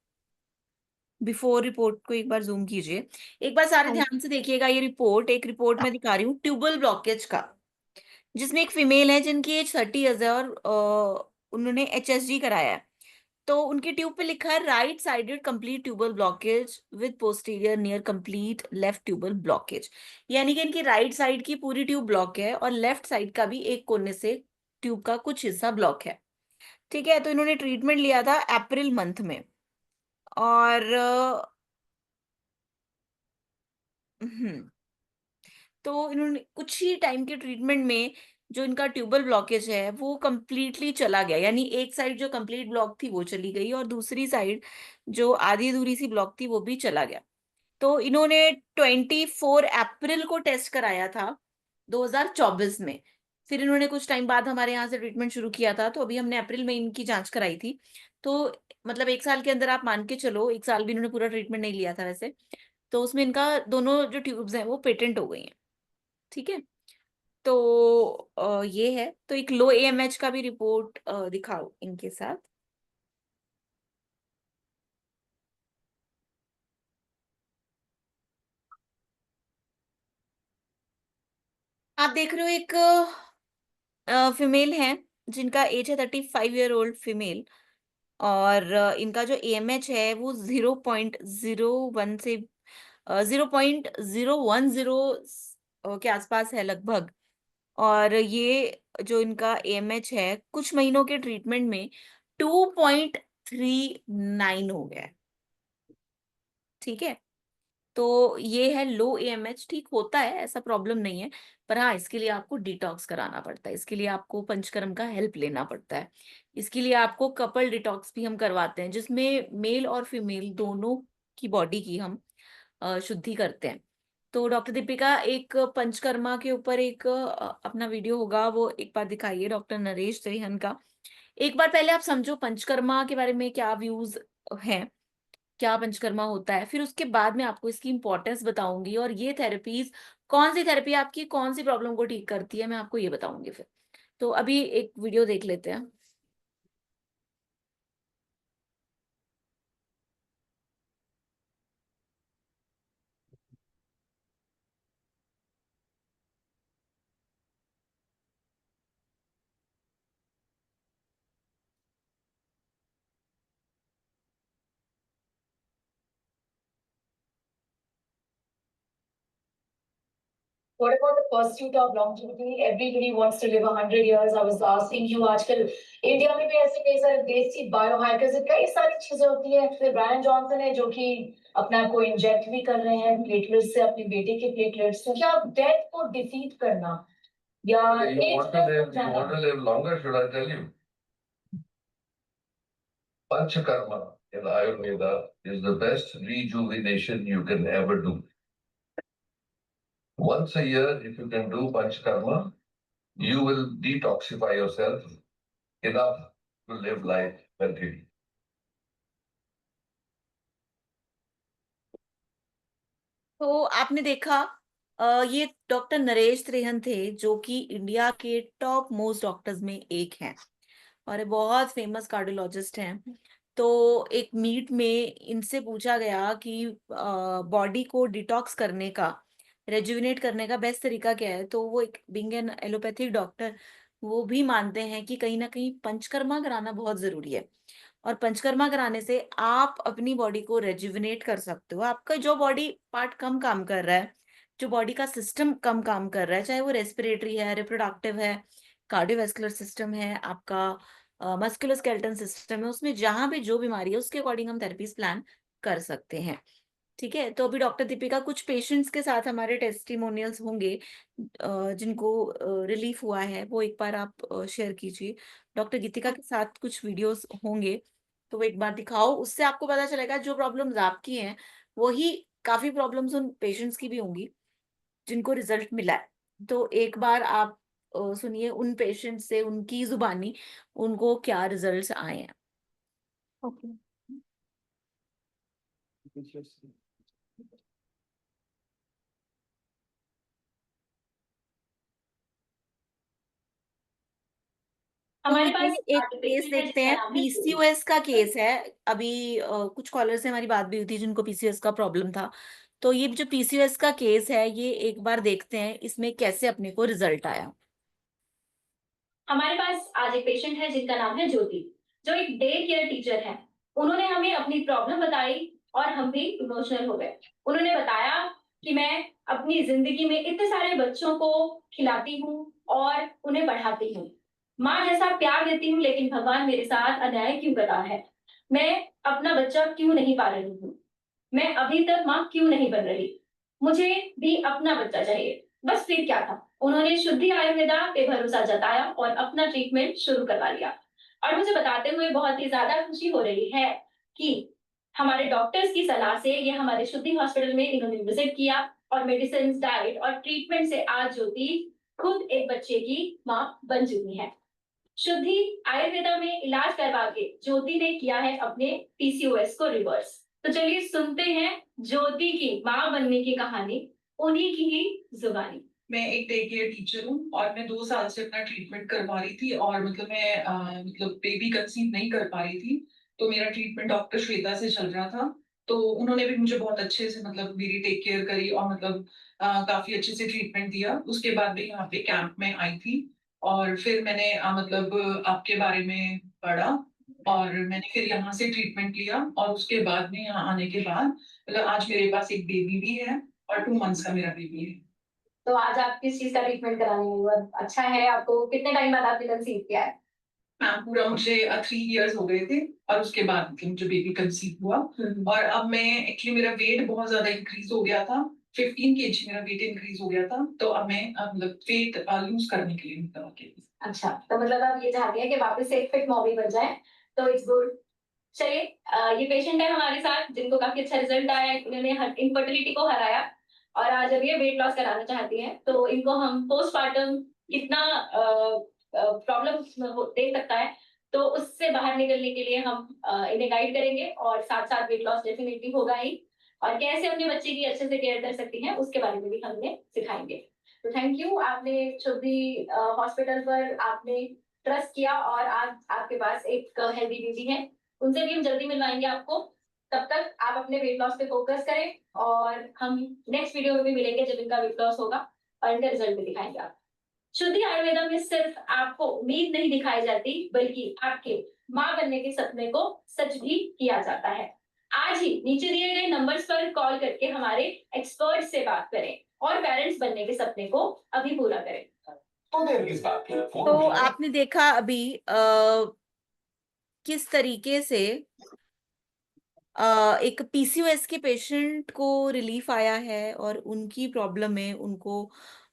बिफोर रिपोर्ट को एक बार जूम कीजिए। एक बार सारे हाँ जी। ध्यान से देखिएगा, ये रिपोर्ट, एक रिपोर्ट मैं दिखा रही हूँ ट्यूबल ब्लॉकेज का, जिसमें एक फीमेल है जिनकी एज 30 है और उन्होंने एचएसजी कराया है। तो उनकी ट्यूब पे लिखा है right sided complete tubal blockage with posterior near complete left tubal blockage. यानी कि इनकी राइट साइड की पूरी ट्यूब ब्लॉक है और लेफ्ट साइड का भी एक कोने से ट्यूब का कुछ हिस्सा ब्लॉक है। ठीक है। तो इन्होंने ट्रीटमेंट लिया था अप्रैल मंथ में, और हम्म तो इन्होंने कुछ ही टाइम के ट्रीटमेंट में जो इनका ट्यूबल ब्लॉकेज है वो कंप्लीटली चला गया, यानी एक साइड जो कंप्लीट ब्लॉक थी वो चली गई और दूसरी साइड जो आधी अधूरी सी ब्लॉक थी वो भी चला गया। तो इन्होंने 24 अप्रैल को टेस्ट कराया था 2024 में। फिर इन्होंने कुछ टाइम बाद हमारे यहाँ से ट्रीटमेंट शुरू किया था, तो अभी हमने अप्रैल में इनकी जांच कराई थी। तो मतलब 1 साल के अंदर आप मान के चलो, 1 साल भी इन्होंने पूरा ट्रीटमेंट नहीं लिया था वैसे, तो उसमें इनका दोनों जो ट्यूब्स हैं वो पेटेंट हो गई हैं। ठीक है। तो ये है, तो एक लो एएमएच का भी रिपोर्ट दिखाओ इनके साथ। आप देख रहे हो एक फीमेल है जिनका एज है 35 ईयर ओल्ड फीमेल, और इनका जो एएमएच है वो 0.01 से 0.010 के आसपास है लगभग। और ये जो इनका एएमएच है कुछ महीनों के ट्रीटमेंट में 2.39 हो गया है। ठीक है, तो ये है लो एएमएच। ठीक होता है, ऐसा प्रॉब्लम नहीं है, पर हाँ इसके लिए आपको डिटॉक्स कराना पड़ता है, इसके लिए आपको पंचकर्म का हेल्प लेना पड़ता है। इसके लिए आपको कपल डिटॉक्स भी हम करवाते हैं, जिसमें मेल और फीमेल दोनों की बॉडी की हम शुद्धि करते हैं। तो डॉक्टर दीपिका, एक पंचकर्मा के ऊपर एक अपना वीडियो होगा, वो एक बार दिखाइए, डॉक्टर नरेश त्रिहन का। एक बार पहले आप समझो पंचकर्मा के बारे में क्या व्यूज हैं, क्या पंचकर्मा होता है, फिर उसके बाद में आपको इसकी इंपॉर्टेंस बताऊंगी, और ये थेरेपीज, कौन सी थेरेपी आपकी कौन सी प्रॉब्लम को ठीक करती है, मैं आपको ये बताऊंगी फिर। तो अभी एक वीडियो देख लेते हैं। What about the pursuit of longevity? Everybody wants to live 100 years. I was asking you, आजकल इंडिया में भी ऐसे कई सारे देसी बायोहैकर्स हैं, कई सारी चीजें होती है। फिर ब्रायन जॉनसन है जो कि अपने आप को इंजेक्ट भी कर रहे हैं प्लेटलेट्स से, अपने बेटे के प्लेटलेट्स से। क्या डेथ को डिफीट करना या You want to live longer, should I tell you? Panchakarma in Ayurveda is the best rejuvenation you can ever do. Once a year, if you can do Panchakarma, you will detoxify yourself enough to live life healthily. तो आपने देखा, ये doctor Naresh Trehan थे, जो कि India के top most doctors में एक हैं, और ये बहुत फेमस कार्डियोलॉजिस्ट हैं। तो एक मीट में इनसे पूछा गया कि बॉडी को डिटॉक्स करने का, रेजुविनेट करने का बेस्ट तरीका क्या है, तो वो एक बिंग एन एलोपैथिक डॉक्टर, वो भी मानते हैं कि कहीं ना कहीं पंचकर्मा कराना बहुत जरूरी है। और पंचकर्मा कराने से आप अपनी बॉडी को रेजुविनेट कर सकते हो। आपका जो बॉडी पार्ट कम काम कर रहा है, जो बॉडी का सिस्टम कम काम कर रहा है, चाहे वो रेस्पिरेटरी है, रिप्रोडक्टिव है, कार्डियोवैस्कुलर सिस्टम है, आपका मस्कुलोस्केलेटल सिस्टम है, उसमें जहां भी जो बीमारी है उसके अकॉर्डिंग हम थेरेपीज प्लान कर सकते हैं। ठीक है, तो अभी डॉक्टर दीपिका कुछ पेशेंट्स के साथ हमारे टेस्टिमोनियल्स होंगे, जिनको रिलीफ हुआ है, वो एक बार आप शेयर कीजिए। डॉक्टर गीतिका के साथ कुछ वीडियोस होंगे, तो वो एक बार दिखाओ, उससे आपको पता चलेगा जो प्रॉब्लम्स आपकी हैं वही काफी प्रॉब्लम्स उन पेशेंट्स की भी होंगी जिनको रिजल्ट मिला है। तो एक बार आप सुनिए उन पेशेंट से, उनकी जुबानी, उनको क्या रिजल्ट्स आए हैं। ओके। हमारे तो पास ये एक केस देखते हैं, पीसीओएस का केस है। अभी कुछ कॉलर से हमारी बात भी हुई थी जिनको पीसीओएस का प्रॉब्लम था। तो ये जो पीसीओएस का केस है, ये एक बार देखते हैं इसमें कैसे अपने को रिजल्ट आया। हमारे पास आज एक पेशेंट है जिनका नाम है ज्योति, जो एक डे केयर टीचर है। उन्होंने हमें अपनी प्रॉब्लम बताई और हम भी इमोशनल हो गए। उन्होंने बताया कि मैं अपनी जिंदगी में इतने सारे बच्चों को खिलाती हूँ और उन्हें पढ़ाती हूँ, माँ जैसा प्यार देती हूँ, लेकिन भगवान मेरे साथ अन्याय क्यों कर रहा है? मैं अपना बच्चा क्यों नहीं पा रही हूँ? मैं अभी तक माँ क्यों नहीं बन रही? मुझे भी अपना बच्चा चाहिए। बस फिर क्या था, उन्होंने शुद्धि आयुर्वेदा पे भरोसा जताया और अपना ट्रीटमेंट शुरू करवा लिया। और मुझे बताते हुए बहुत ही ज्यादा खुशी हो रही है कि हमारे डॉक्टर्स की सलाह से ये हमारे शुद्धि हॉस्पिटल में इन्होंने विजिट किया और मेडिसिन, डाइट और ट्रीटमेंट से आज ज्योति खुद एक बच्चे की माँ बन चुकी है। शुद्धि आयुर्वेदा में इलाज करवा के ज्योति ने किया है अपने पीसीओएस को रिवर्स। तो चलिए सुनते हैं ज्योति की माँ बनने की कहानी, उन्हीं की ही जुबानी। मैं एक डे केयर टीचर हूँ और मैं 2 साल से अपना ट्रीटमेंट करवा रही थी, और मतलब मैं बेबी कंसीव नहीं कर पा रही थी, तो मेरा ट्रीटमेंट डॉक्टर श्वेता से चल रहा था। तो उन्होंने भी मुझे बहुत अच्छे से मतलब मेरी टेक केयर करी और मतलब काफी अच्छे से ट्रीटमेंट दिया। उसके बाद भी यहाँ पे कैंप में आई थी और फिर मैंने मतलब आपके बारे में पढ़ा और मैंने फिर यहाँ से ट्रीटमेंट लिया और उसके बाद में यहाँ आने के बाद मतलब आज मेरे पास एक बेबी भी है और 2 मंथ्स का मेरा बेबी है। तो आज आप किस चीज का ट्रीटमेंट कराने हुए? अच्छा है, आपको कितने टाइम बाद आपने कंसीव किया है? हाँ, पूरा मुझे 3 इयर्स हो गए थे और उसके बाद मतलब मुझे बेबी कंसीव हुआ और अब मैं एक्चुअली मेरा वेट बहुत ज्यादा इंक्रीज हो गया था। 15 kg मेरा वेट इंक्रीज हो गया था, तो अब मैं मतलब वेट लूज करने के लिए निकल के। अच्छा, तो मतलब आप ये चाहते हैं कि वापस से एक फिट मॉमी बन जाए, तो इट्स गुड। चलिए, ये पेशेंट है हमारे साथ जिनको काफी अच्छा रिजल्ट आया है, उन्होंने इनफर्टिलिटी को हराया और आज अब ये वेट लॉस कराना चाहती हैं। तो इनको हम पोस्टपार्टम कितना प्रॉब्लम दे सकता है, तो उससे बाहर निकलने के लिए हम इन्हें गाइड करेंगे और साथ साथ वेट लॉस डेफिनेटली होगा ही, और कैसे अपने बच्चे की अच्छे से केयर कर सकती हैं उसके बारे में भी हम इन्हें सिखाएंगे। तो थैंक यू, आपने शुद्धि हॉस्पिटल पर आपने ट्रस्ट किया और आज आपके पास एक हेल्दी बेबी है। उनसे भी हम जल्दी मिलवाएंगे आपको। तब तक आप अपने वेट लॉस पे फोकस करें और हम नेक्स्ट वीडियो में भी मिलेंगे जब इनका वेट लॉस होगा और इनका रिजल्ट भी दिखाएंगे आप। शुद्धि आयुर्वेदा में सिर्फ आपको उम्मीद नहीं दिखाई जाती, बल्कि आपके माँ बनने के सपने को सच भी किया जाता है। आज ही नीचे दिए गए नंबर्स पर कॉल करके हमारे एक्सपर्ट से बात करें और पेरेंट्स बनने के सपने को अभी पूरा करें। तो आपने देखा अभी किस तरीके से एक पीसीओएस के पेशेंट को रिलीफ आया है और उनकी प्रॉब्लम में उनको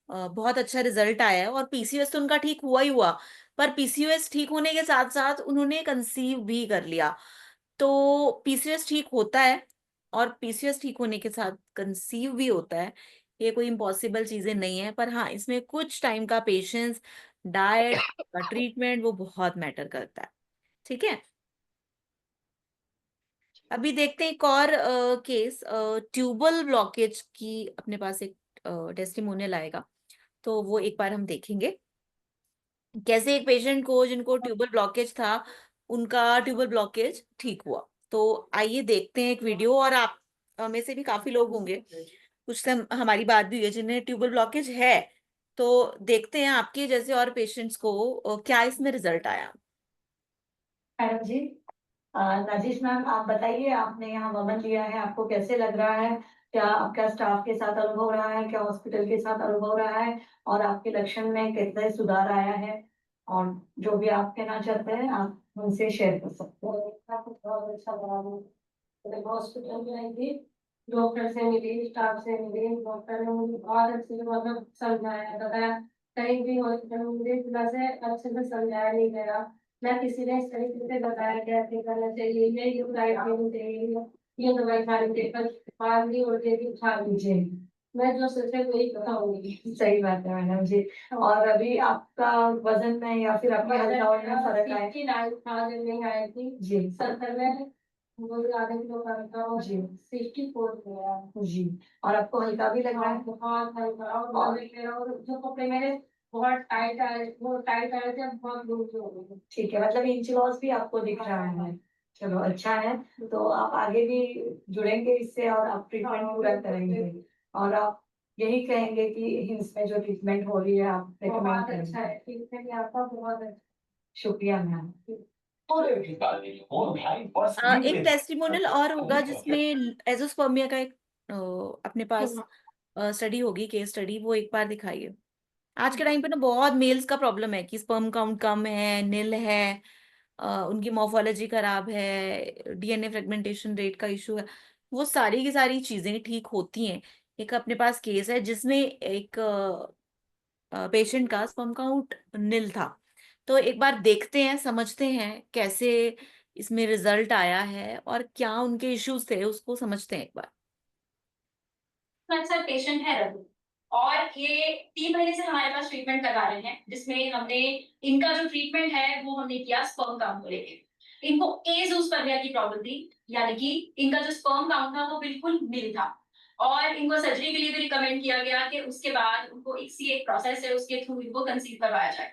बहुत अच्छा रिजल्ट आया है, और पीसीओएस तो उनका ठीक हुआ ही हुआ, पर पीसीओएस ठीक होने के साथ साथ उन्होंने कंसीव भी कर लिया। तो पीसीओएस ठीक होता है और पीसीओएस ठीक होने के साथ कंसीव भी होता है, ये कोई इम्पॉसिबल चीजें नहीं है, पर हाँ इसमें कुछ टाइम का पेशेंस, डाइट का ट्रीटमेंट वो बहुत मैटर करता है। ठीक है, अभी देखते हैं एक और केस, ट्यूबल ब्लॉकेज की अपने पास एक टेस्टिमोनियल आएगा, तो वो एक बार हम देखेंगे कैसे एक पेशेंट को जिनको ट्यूबल ब्लॉकेज था उनका ट्यूबल ब्लॉकेज ठीक हुआ। तो आइए देखते हैं एक वीडियो, और आप में से भी काफी लोग होंगे, कुछ से हमारी बात भी हुई है जिन्हें ट्यूबल ब्लॉकेज है, तो देखते हैं आपके जैसे और पेशेंट्स को क्या इसमें रिजल्ट आया। मैडम जी, राजेश मैम, आप बताइए, आपने यहाँ वमन लिया है, आपको कैसे लग रहा है? क्या आपका स्टाफ के साथ अनुभव रहा है, क्या हॉस्पिटल के साथ अनुभव रहा है, और आपके लक्षण में कितना सुधार आया है? और जो भी आप कहना चाहते हैं आप उनसे शेयर कर सकते हैं। बहुत अच्छा लगा, हॉस्पिटल में आई थी, डॉक्टर से मिली, स्टाफ से मिली, डॉक्टर ने मुझे बहुत अच्छे से मतलब समझाया, बताया। कहीं भी हॉस्पिटल में मुझे इतना से अच्छे से समझाया नहीं गया, ना किसी ने इस तरीके से बताया कैसे करना चाहिए, ये डाइट लेनी चाहिए, ये दवाई खानी चाहिए, पर पानी और भी खा लीजिए। मैं जो सोचे वही बताऊंगी। सही बात है मैडम जी। और अभी आपका वजन में या फिर आपकी हल्का में फर्क आया? 69 था जब नहीं आई थी जी, 70 में वो आधे किलो कम था और जी 64 गया जी। और आपको हल्का भी लग रहा है? बहुत हल्का, और जो कपड़े मेरे बहुत टाइट आए, वो टाइट आए थे, बहुत लूज हो गए। ठीक है, मतलब इंच लॉस भी आपको दिख रहा है। चलो अच्छा है, तो आप आगे भी जुड़ेंगे इससे और आप ट्रीटमेंट पूरा करेंगे, और आप यही कहेंगे कि हिम्स में जो ट्रीटमेंट हो रही है आप रेकमेंड करेंगे। अच्छा है, ट्रीटमेंट आपका बहुत अच्छा, शुक्रिया मैम। एक टेस्टिमोनियल और होगा जिसमें एजोस्पर्मिया का एक अपने पास स्टडी होगी, केस स्टडी, वो एक बार दिखाइए। आज के टाइम पे ना बहुत मेल्स का प्रॉब्लम है कि स्पर्म काउंट कम है, नील है, उनकी मॉर्फोलॉजी खराब है, डीएनए फ्रेगमेंटेशन रेट का इशू है, वो सारी की सारी चीजें ठीक होती हैं। एक अपने पास केस है जिसमें एक पेशेंट का स्पर्म काउंट नील था, तो एक बार देखते हैं, समझते हैं कैसे इसमें रिजल्ट आया है और क्या उनके इश्यूज थे, उसको समझते हैं एक बार। अच्छा, पेशेंट है रवि और ये 3 महीने से हमारे पास ट्रीटमेंट करवा रहे हैं, जिसमें हमने इनका जो ट्रीटमेंट है वो हमने किया स्पर्म काउंट को लेकर। इनको एजोस्पर्मिया की प्रॉब्लम थी, यानी कि इनका जो स्पर्म काउंट था वो बिल्कुल नील था, और इनको सर्जरी के लिए भी रिकमेंड किया गया कि उसके बाद उनको एक प्रोसेस है उसके थ्रू इनको कंसीव करवाया जाए,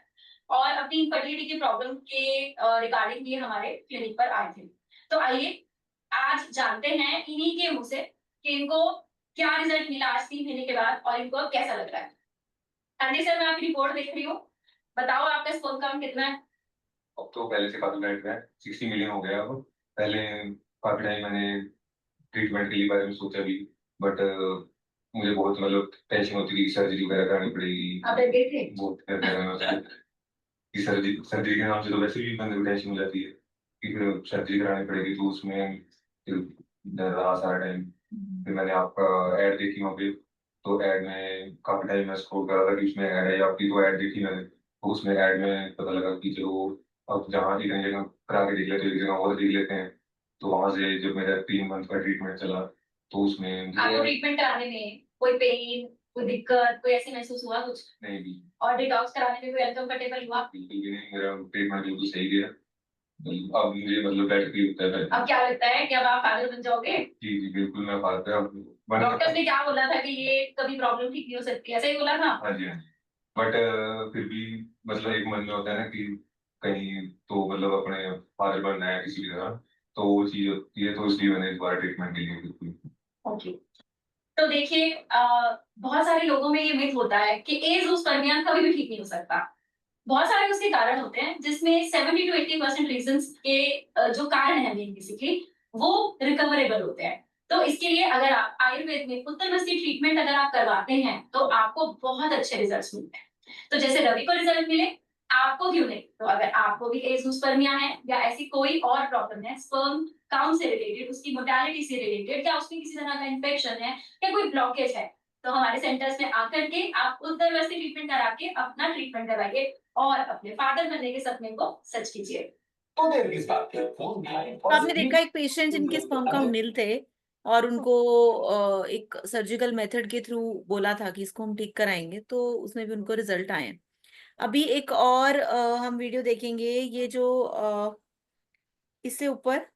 और अपनी फर्टिलिटी की प्रॉब्लम के रिगार्डिंग ये हमारे क्लिनिक पर आए थे। तो आइए आज जानते हैं इन्हीं के मुंह से कि इनको क्या रिजल्ट मिला आज 3 महीने के बाद और इनको अब कैसा लग रहा है। हाँ जी सर, मैं आपकी रिपोर्ट देख रही हूँ, बताओ आपका स्पर्म काउंट कितना है? अब तो पहले से काफी लाइट है, 60 मिलियन हो गया अब। पहले काफी टाइम मैंने ट्रीटमेंट के लिए बारे में सोचा भी, बट मुझे बहुत मतलब टेंशन होती थी कि सर्जरी वगैरह करानी पड़ेगी। आप डर गए थे? बहुत डर लगा मैं उसको कि सर्जरी के नाम से तो वैसे भी बंदे को टेंशन हो जाती है कि फिर सर्जरी करानी पड़ेगी, तो उसमें फिर डर रहा सारा टाइम। फिर मैंने आपका ऐड देखी वहाँ पे, तो ऐड में काफी टाइम मैं स्क्रॉल कर रहा था कि उसमें ऐड है आपकी, तो ऐड देखी मैंने, तो उसमें ऐड में पता लगा कि चलो अब जहाँ की कहीं जगह करा के देख लेते हैं, एक जगह और देख लेते हैं। तो वहां से जब मेरा 3 मंथ का ट्रीटमेंट चला, तो उसमें आपको ट्रीटमेंट कराने में कोई पेन, कोई दिक्कत, कोई ऐसे महसूस हुआ कुछ? नहीं भी, और डिटॉक्स कराने में कोई अनकंफर्टेबल हुआ? बिल्कुल भी नहीं, मेरा ट्रीटमेंट बिल्कुल सही गया। अब मुझे मतलब बेटर फील होता है। अब क्या लगता है कि अब आप फादर बन जाओगे? जी जी बिल्कुल, मैं फादर डॉक्टर्स ने क्या बोला था कि ये कभी प्रॉब्लम ठीक नहीं हो सकती, ऐसा ही बोला था? हाँ जी हाँ जी, बट फिर भी मतलब एक मन में होता है ना कि कहीं तो मतलब अपने फादर बनना है किसी भी तरह, तो वो चीज होती है, तो इसलिए मैंने इस बार ट्रीटमेंट के लिए बिल्कुल। ओके, तो देखिए बहुत सारे लोगों में ये मिथ होता है कि एज़ोस्पर्मिया कभी भी ठीक नहीं हो सकता। बहुत सारे उसके कारण होते हैं, जिसमें 70 to 80% रीजंस के जो कारण है मेन बेसिकली वो रिकवरेबल होते हैं। तो इसके लिए अगर आप आयुर्वेद में पुत्तरबस्ती ट्रीटमेंट अगर आप करवाते हैं तो आपको बहुत अच्छे रिजल्ट्स मिलते हैं। तो जैसे रवि को रिजल्ट मिले, आपको क्यों नहीं? तो अगर आपको भी एज़ोस्पर्मिया है या ऐसी कोई और प्रॉब्लम है स्पर्म काउंट से रिलेटेड, उसकी मोर्टेलिटी से रिलेटेड, या उसमें किसी तरह का इन्फेक्शन है या कोई ब्लॉकेज है, तो हमारे सेंटर्स में आकर के आप उत्तरवर्ती ट्रीटमेंट करा के अपना ट्रीटमेंट करवाइए और अपने फादर बनने के सपने को सच कीजिए। तो आपने देखा एक पेशेंट जिनके स्पर्म काउंट नील थे और उनको एक सर्जिकल मेथड के थ्रू बोला था कि इसको हम ठीक कराएंगे, तो उसमें भी उनको रिजल्ट आए। अभी एक और हम वीडियो देखेंगे, ये जो इससे ऊपर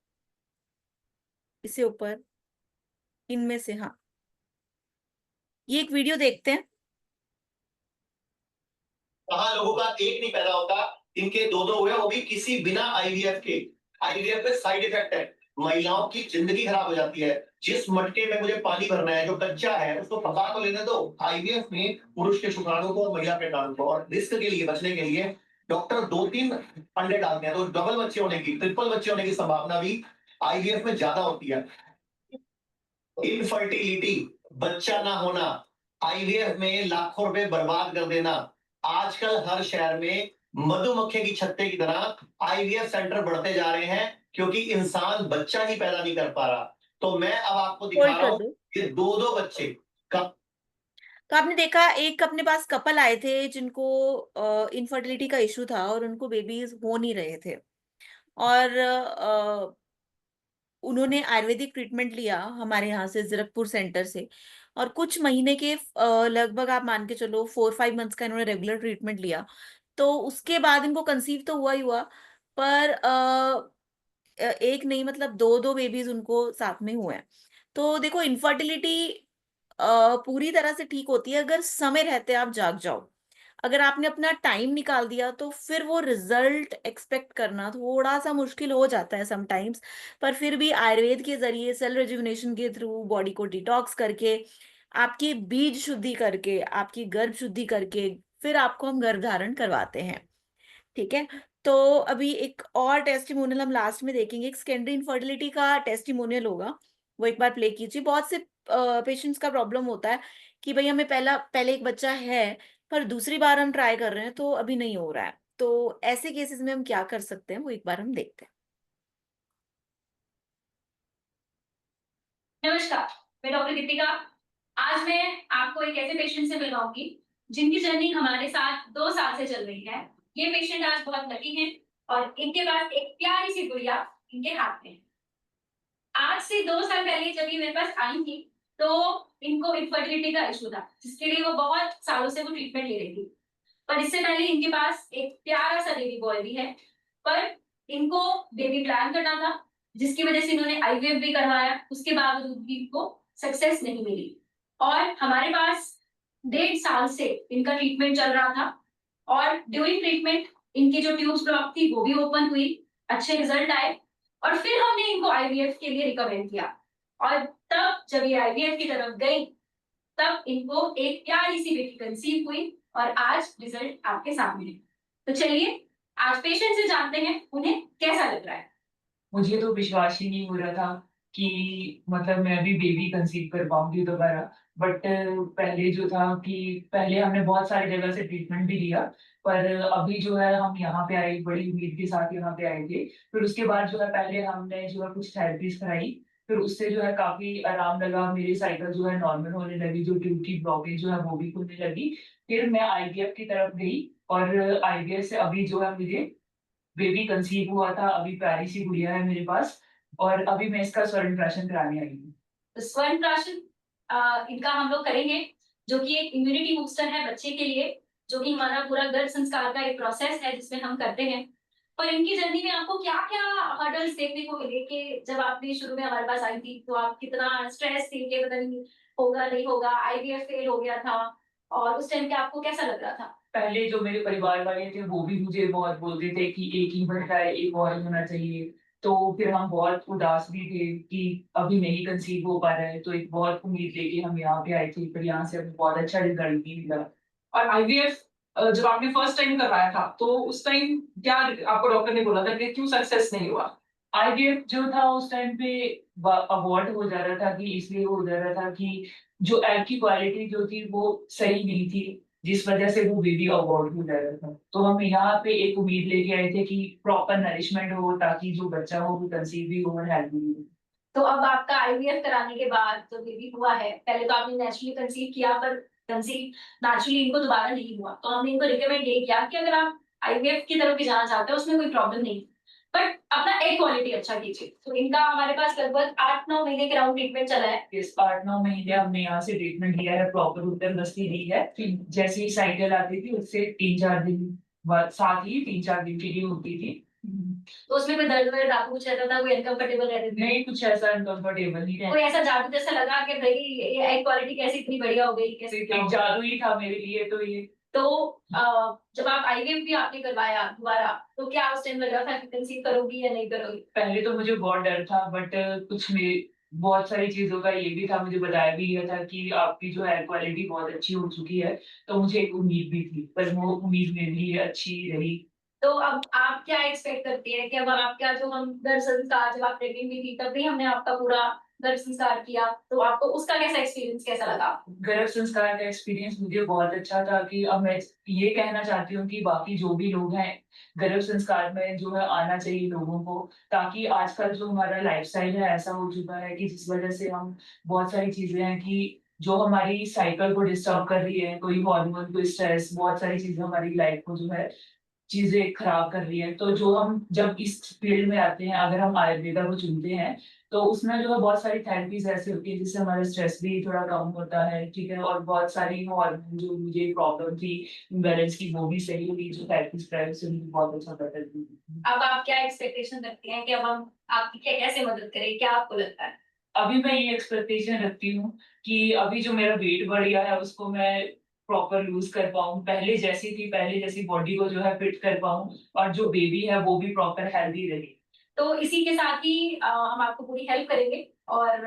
इनमें से, हाँ, ये एक वीडियो देखते हैं। कहाँ लोगों का एक नहीं पैदा होता, इनके दो दो हुए, वो भी किसी बिना आईवीएफ के। आईवीएफ पे साइड इफेक्ट है, महिलाओं की जिंदगी खराब हो जाती है। जिस मटके में मुझे पानी भरना है जो कच्चा है उसको पका तो लेने दो। आईवीएफ में पुरुष के शुक्राणु को और महिला प्रेरणाणु को, और रिस्क के लिए बचने के लिए डॉक्टर 2-3 अंडे डालते हैं, तो डबल बच्चे होने की, ट्रिपल बच्चे होने की संभावना भी आईवीएफ में ज्यादा होती है। इनफर्टिलिटी, बच्चा ना होना, आईवीएफ में लाखों रुपए बर्बाद कर देना। आजकल हर शहर में मधुमक्खी की छत्ते की तरह आईवीएफ सेंटर बढ़ते जा रहे हैं, क्योंकि इंसान बच्चा ही पैदा नहीं कर पा रहा। तो मैं अब आपको दिखा होल्ड रहा कर हूँ दो। कि 2-2 बच्चे का। तो आपने देखा एक अपने पास कपल आए थे जिनको इनफर्टिलिटी का इशू था और उनको बेबीज हो नहीं रहे थे, और उन्होंने आयुर्वेदिक ट्रीटमेंट लिया हमारे यहाँ से, जीरकपुर सेंटर से, और कुछ महीने के लगभग आप मान के चलो 4-5 मंथ्स का इन्होंने रेगुलर ट्रीटमेंट लिया। तो उसके बाद इनको कंसीव तो हुआ ही हुआ, पर एक नहीं मतलब 2-2 बेबीज उनको साथ में हुए हैं। तो देखो, इनफर्टिलिटी पूरी तरह से ठीक होती है अगर समय रहते आप जाग जाओ। अगर आपने अपना टाइम निकाल दिया तो फिर वो रिजल्ट एक्सपेक्ट करना थोड़ा सा मुश्किल हो जाता है समटाइम्स। पर फिर भी आयुर्वेद के जरिए सेल रेजुविनेशन के थ्रू बॉडी को डिटॉक्स करके, आपकी बीज शुद्धि करके, आपकी गर्भ शुद्धि करके, फिर आपको हम गर्भ धारण करवाते हैं। ठीक है। तो अभी एक और टेस्टिमोनियल हम लास्ट में देखेंगे, एक सेकेंडरी इनफर्टिलिटी का टेस्टिमोनियल होगा, वो एक बार प्ले कीजिए। बहुत से पेशेंट्स का प्रॉब्लम होता है कि भाई हमें पहले एक बच्चा है पर दूसरी बार हम ट्राई कर रहे हैं तो अभी नहीं हो रहा है, तो ऐसे केसेस में हम क्या कर सकते हैं वो एक बार हम देखते हैं। नमस्कार, मैं डॉक्टर दीपिका। आज मैं आपको एक ऐसे पेशेंट से मिलवाऊंगी जिनकी जर्नी हमारे साथ 2 साल से चल रही है। ये पेशेंट आज बहुत लकी हैं और इनके पास एक प्यारी सी गुड़िया इनके हाथ में है। आज से 2 साल पहले जब ये मेरे पास आई थी तो इनको इनफर्टिलिटी का इशू था, जिसके लिए वो बहुत सालों से वो ट्रीटमेंट ले रही थी। पर इससे पहले इनके पास एक प्यारा सा बेबी बॉय भी है, पर इनको बेबी प्लान करना था, जिसकी वजह से इन्होंने आईवीएफ भी करवाया, उसके बावजूद भी इनको सक्सेस नहीं मिली। और हमारे पास 1.5 साल से इनका ट्रीटमेंट चल रहा था और ड्यूरिंग ट्रीटमेंट इनकी जो ट्यूब्स ब्लॉक थी वो भी ओपन हुई, अच्छे रिजल्ट आए और फिर हमने इनको आईवीएफ के लिए रिकमेंड किया। और तब जब ये आईवीएफ की तरफ गई, तब इनको एक प्यारी सी बेटी कंसीव हुई और आज रिजल्ट आपके सामने है। तो चलिए आज पेशेंट से जानते हैं उन्हें कैसा लग रहा है। मुझे तो विश्वास ही नहीं हो रहा था कि मतलब मैं अभी बेबी कंसीव कर पाऊंगी दोबारा। बट पहले जो था कि पहले हमने बहुत सारी जगह से ट्रीटमेंट भी लिया, पर अभी जो है हम यहाँ पे आए, बड़ी उम्मीद के साथ यहाँ पे आए थे। फिर उसके बाद जो है पहले हमने जो है कुछ थेरेपीज कराई, फिर उससे जो है काफी आराम लगा, मेरी साइकिल जो है नॉर्मल होने लगी, जो ट्यूब की ब्लॉकेज जो है वो भी खुलने लगी। फिर मैं आईवीएफ की तरफ गई और आईवीएफ से अभी जो है मुझे बेबी कंसीव हुआ था, अभी प्यारी सी गुड़िया है मेरे पास, और अभी मैं इसका स्वर्ण प्राशन कराने आई हूँ। तो स्वर्ण प्राशन इनका हम लोग करेंगे, जो कि एक इम्यूनिटी बूस्टर है बच्चे के लिए, जो कि हमारा पूरा गर्भ संस्कार का एक प्रोसेस है जिसमें हम करते हैं। पर इनकी जर्नी में आपको क्या क्या हर्डल्स देखने को मिले कि जब आपने शुरू में हमारे पास आई थी तो आप कितना स्ट्रेस थे कि पता नहीं होगा नहीं होगा, आईवीएफ फेल हो गया था, और उस टाइम पे आपको कैसा लग रहा था? पहले जो मेरे परिवार वाले थे वो भी मुझे बहुत बोलते थे कि एक ही बच्चा है, एक और होना चाहिए। तो फिर हम बहुत उदास भी थे कि अभी नहीं कंसीव हो पा रहा है, तो एक बहुत उम्मीद लेके हम यहाँ पे आए थे, पर यहाँ से हमें बहुत अच्छा रिजल्ट भी मिला। और आईवीएफ जब आपने फर्स्ट टाइम करवाया था तो उस टाइम क्या आपको डॉक्टर ने बोला था कि क्यों सक्सेस नहीं हुआ? आईवीएफ जो था उस टाइम पे अवॉर्ड हो जा रहा था कि इसलिए हो जा रहा था कि जो एग की क्वालिटी जो थी वो सही नहीं थी, जिस वजह से वो बेबी अवॉर्ड हो जा रहा था। तो हम यहाँ पे एक उम्मीद लेके आए थे कि प्रॉपर नरिशमेंट हो, ताकि जो बच्चा हो वो कंसीव भी हो और हेल्दी भी हो। तो अब आपका आईवीएफ कराने के बाद जो बेबी हुआ है, पहले तो आपने नेचुरली कंसीव किया, पर कंसीव नेचुरली इनको दोबारा नहीं हुआ, तो हमने इनको रिकमेंड ये किया कि अगर आप आईवीएफ की तरफ भी जाना चाहते हो उसमें कोई प्रॉब्लम नहीं, बट अपना एग क्वालिटी अच्छा कीजिए। तो इनका हमारे पास लगभग 8-9 महीने के राउंड ट्रीटमेंट चला है। इस 8-9 महीने हमने यहाँ से ट्रीटमेंट लिया है, प्रॉपर उत्तर दस्ती ली है। जैसे ही साइकिल आती थी उससे 3-4 दिन बाद, साथ ही 3-4 दिन के लिए होती थी। तो उसमें कोई दर्द वगैरह आपको कुछ रहता था, कोई अनकंफर्टेबल रहते थे? नहीं, कुछ ऐसा अनकंफर्टेबल नहीं कोई रहता। ऐसा जादू जैसा लगा कि भाई ये एग क्वालिटी कैसे इतनी बढ़िया हो गई, कैसे क्या एक हो गया? जादू ही था मेरे लिए तो ये। तो जब आप आईवीएफ भी आपने करवाया दोबारा, तो क्या उस टाइम लग रहा था कि कंसीव करोगी या नहीं करोगी? पहले तो मुझे बहुत डर था, बट कुछ में बहुत सारी चीजों का ये भी था, मुझे बताया भी गया था कि आपकी जो है क्वालिटी बहुत अच्छी हो चुकी है, तो मुझे एक उम्मीद भी थी, पर वो उम्मीद मेरे लिए अच्छी रही। तो अब आप क्या एक्सपेक्ट करती हैं कि अब आपका जो हम गर्भ संस्कार, जब आप प्रेग्नेंट भी थी तब भी हमने आपका पूरा गर्भ संस्कार किया, तो आपको उसका कैसा एक्सपीरियंस कैसा लगा? गर्भ संस्कार का एक्सपीरियंस मुझे बहुत अच्छा था कि अब मैं ये कहना चाहती हूँ कि बाकी जो भी लोग हैं, गर्भ संस्कार में जो है आना चाहिए लोगों को, ताकि आजकल जो हमारा लाइफस्टाइल है ऐसा हो चुका है कि जिस वजह से हम बहुत सारी चीजें हैं कि जो हमारी साइकिल को डिस्टर्ब कर रही है, कोई हार्मोन, कोई स्ट्रेस, बहुत सारी चीजें हमारी लाइफ को जो है चीजें खराब कर रही है। तो जो हम जब इस फील्ड में आते हैं, अगर हम आयुर्वेदा को चुनते हैं, तो उसमें जो है बहुत सारी थेरेपीज ऐसी होती है जिससे हमारा स्ट्रेस भी थोड़ा कम होता है, ठीक है, और बहुत सारी हार्मोन जो मुझे प्रॉब्लम थी इम्बैलेंस की वो भी सही हुई, जो थेरेपीज प्राइवेट से मुझे बहुत अच्छा बेटर दी। अब आप क्या एक्सपेक्टेशन रखते हैं कि अब हम आपकी क्या कैसे मदद करें, क्या आपको लगता है? अभी मैं ये एक्सपेक्टेशन रखती हूँ कि अभी जो मेरा वेट बढ़ गया है उसको मैं प्रॉपर लूज कर पाऊँ, पहले जैसी थी, पहले जैसी बॉडी को जो है फिट कर पाऊँ, और जो बेबी है वो भी प्रॉपर हेल्दी रहे। तो इसी के साथ ही हम आपको पूरी हेल्प करेंगे और